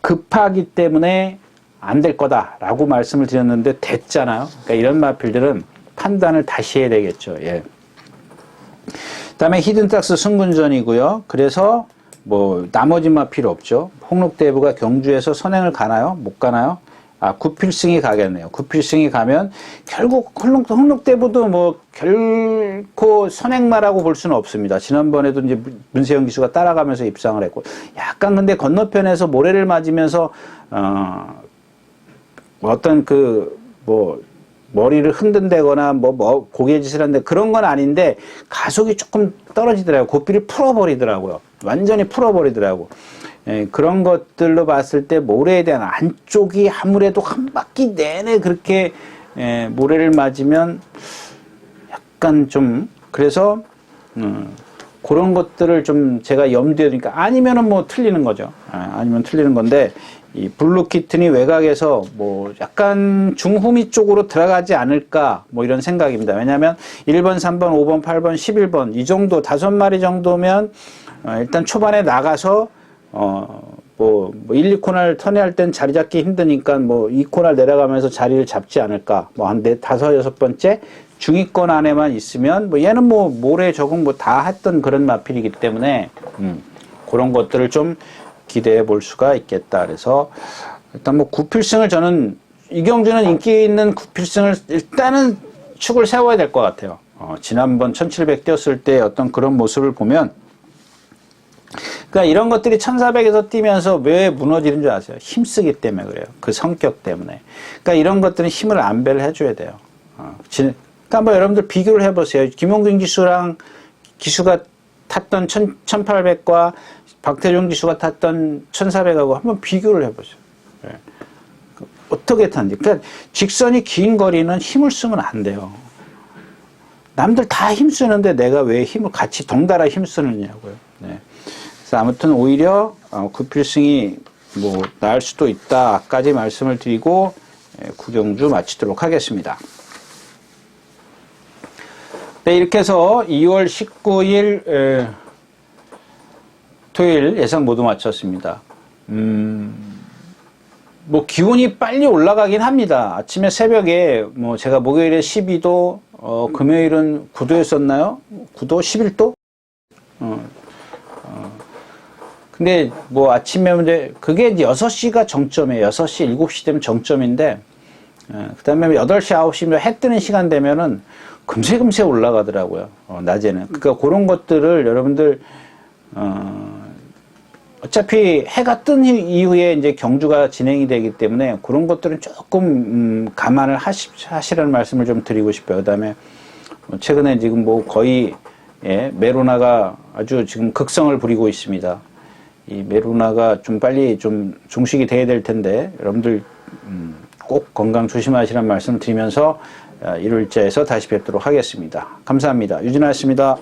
급하기 때문에 안 될 거다라고 말씀을 드렸는데 됐잖아요. 그러니까 이런 마필들은 판단을 다시 해야 되겠죠. 예. 그다음에 히든탁스 승군전이고요. 그래서 뭐 나머지 마필 없죠. 홍록대부가 경주에서 선행을 가나요? 못 가나요? 구필승이 가겠네요. 구필승이 가면 결국 홍록대부도 뭐 결코 선행마라고 볼 수는 없습니다. 지난번에도 이제 문세영 기수가 따라가면서 입상을 했고, 약간 근데 건너편에서 모래를 맞으면서 어떤 머리를 흔든다거나 고개짓을 하는데 그런 건 아닌데 가속이 조금 떨어지더라고요. 고삐를 풀어버리더라고요. 완전히 풀어버리더라고요. 예, 그런 것들로 봤을 때 모래에 대한 안쪽이 아무래도 한 바퀴 내내 그렇게 모래를 맞으면 약간 좀 그래서 그런 것들을 좀 제가 염두에 두니까 아니면은 뭐 틀리는 거죠. 아니면 틀리는 건데 이 블루키튼이 외곽에서 뭐 약간 중후미 쪽으로 들어가지 않을까 뭐 이런 생각입니다. 왜냐하면 1번, 3번, 5번, 8번, 11번 이 정도 5마리 정도면 일단 초반에 나가서 뭐 1, 2코너를 턴할 땐 자리 잡기 힘드니까 뭐 2코너를 내려가면서 자리를 잡지 않을까. 뭐 한 5, 6번째 중위권 안에만 있으면 뭐 얘는 뭐 모래 적응 뭐 다 했던 그런 마필이기 때문에 그런 것들을 좀 기대해 볼 수가 있겠다. 그래서 일단 뭐 구필승을 저는 이경주는 인기 있는 구필승을 일단은 축을 세워야 될 것 같아요. 지난번 1700 뛰었을 때 어떤 그런 모습을 보면 그러니까 이런 것들이 1400에서 뛰면서 왜 무너지는 줄 아세요? 힘쓰기 때문에 그래요. 그 성격 때문에. 그러니까 이런 것들은 힘을 안배를 해줘야 돼요. 그러니까 한번 여러분들 비교를 해보세요. 김용균 기수가 탔던 1800과 박태종 기수가 탔던 1400하고 한번 비교를 해보세요. 어떻게 타는지. 그러니까 직선이 긴 거리는 힘을 쓰면 안 돼요. 남들 다 힘쓰는데 내가 왜 힘을 같이 덩달아 힘쓰느냐고요. 네. 그래서 아무튼 오히려 구필승이 뭐 나을 수도 있다까지 말씀을 드리고 구경주 마치도록 하겠습니다. 네, 이렇게 해서 2월 19일 토요일 예상 모두 마쳤습니다. 뭐 기온이 빨리 올라가긴 합니다. 아침에 새벽에 뭐 제가 목요일에 12도, 금요일은 9도였었나요? 9도, 11도? 근데 뭐 아침에 이제 그게 이제 6시가 정점이에요. 6시, 7시 되면 정점인데, 그 다음에 8시, 9시 해 뜨는 시간 되면은 금세 올라가더라고요. 낮에는. 그러니까 그런 것들을 여러분들, 어차피 해가 뜬 이후에 이제 경주가 진행이 되기 때문에 그런 것들은 조금 감안을 하시라는 말씀을 좀 드리고 싶어요. 그다음에 최근에 지금 뭐 거의 메로나가 아주 지금 극성을 부리고 있습니다. 이 메로나가 좀 빨리 좀 종식이 돼야 될 텐데 여러분들 꼭 건강 조심하시라는 말씀 드리면서 1일자에서 다시 뵙도록 하겠습니다. 감사합니다. 유진아였습니다.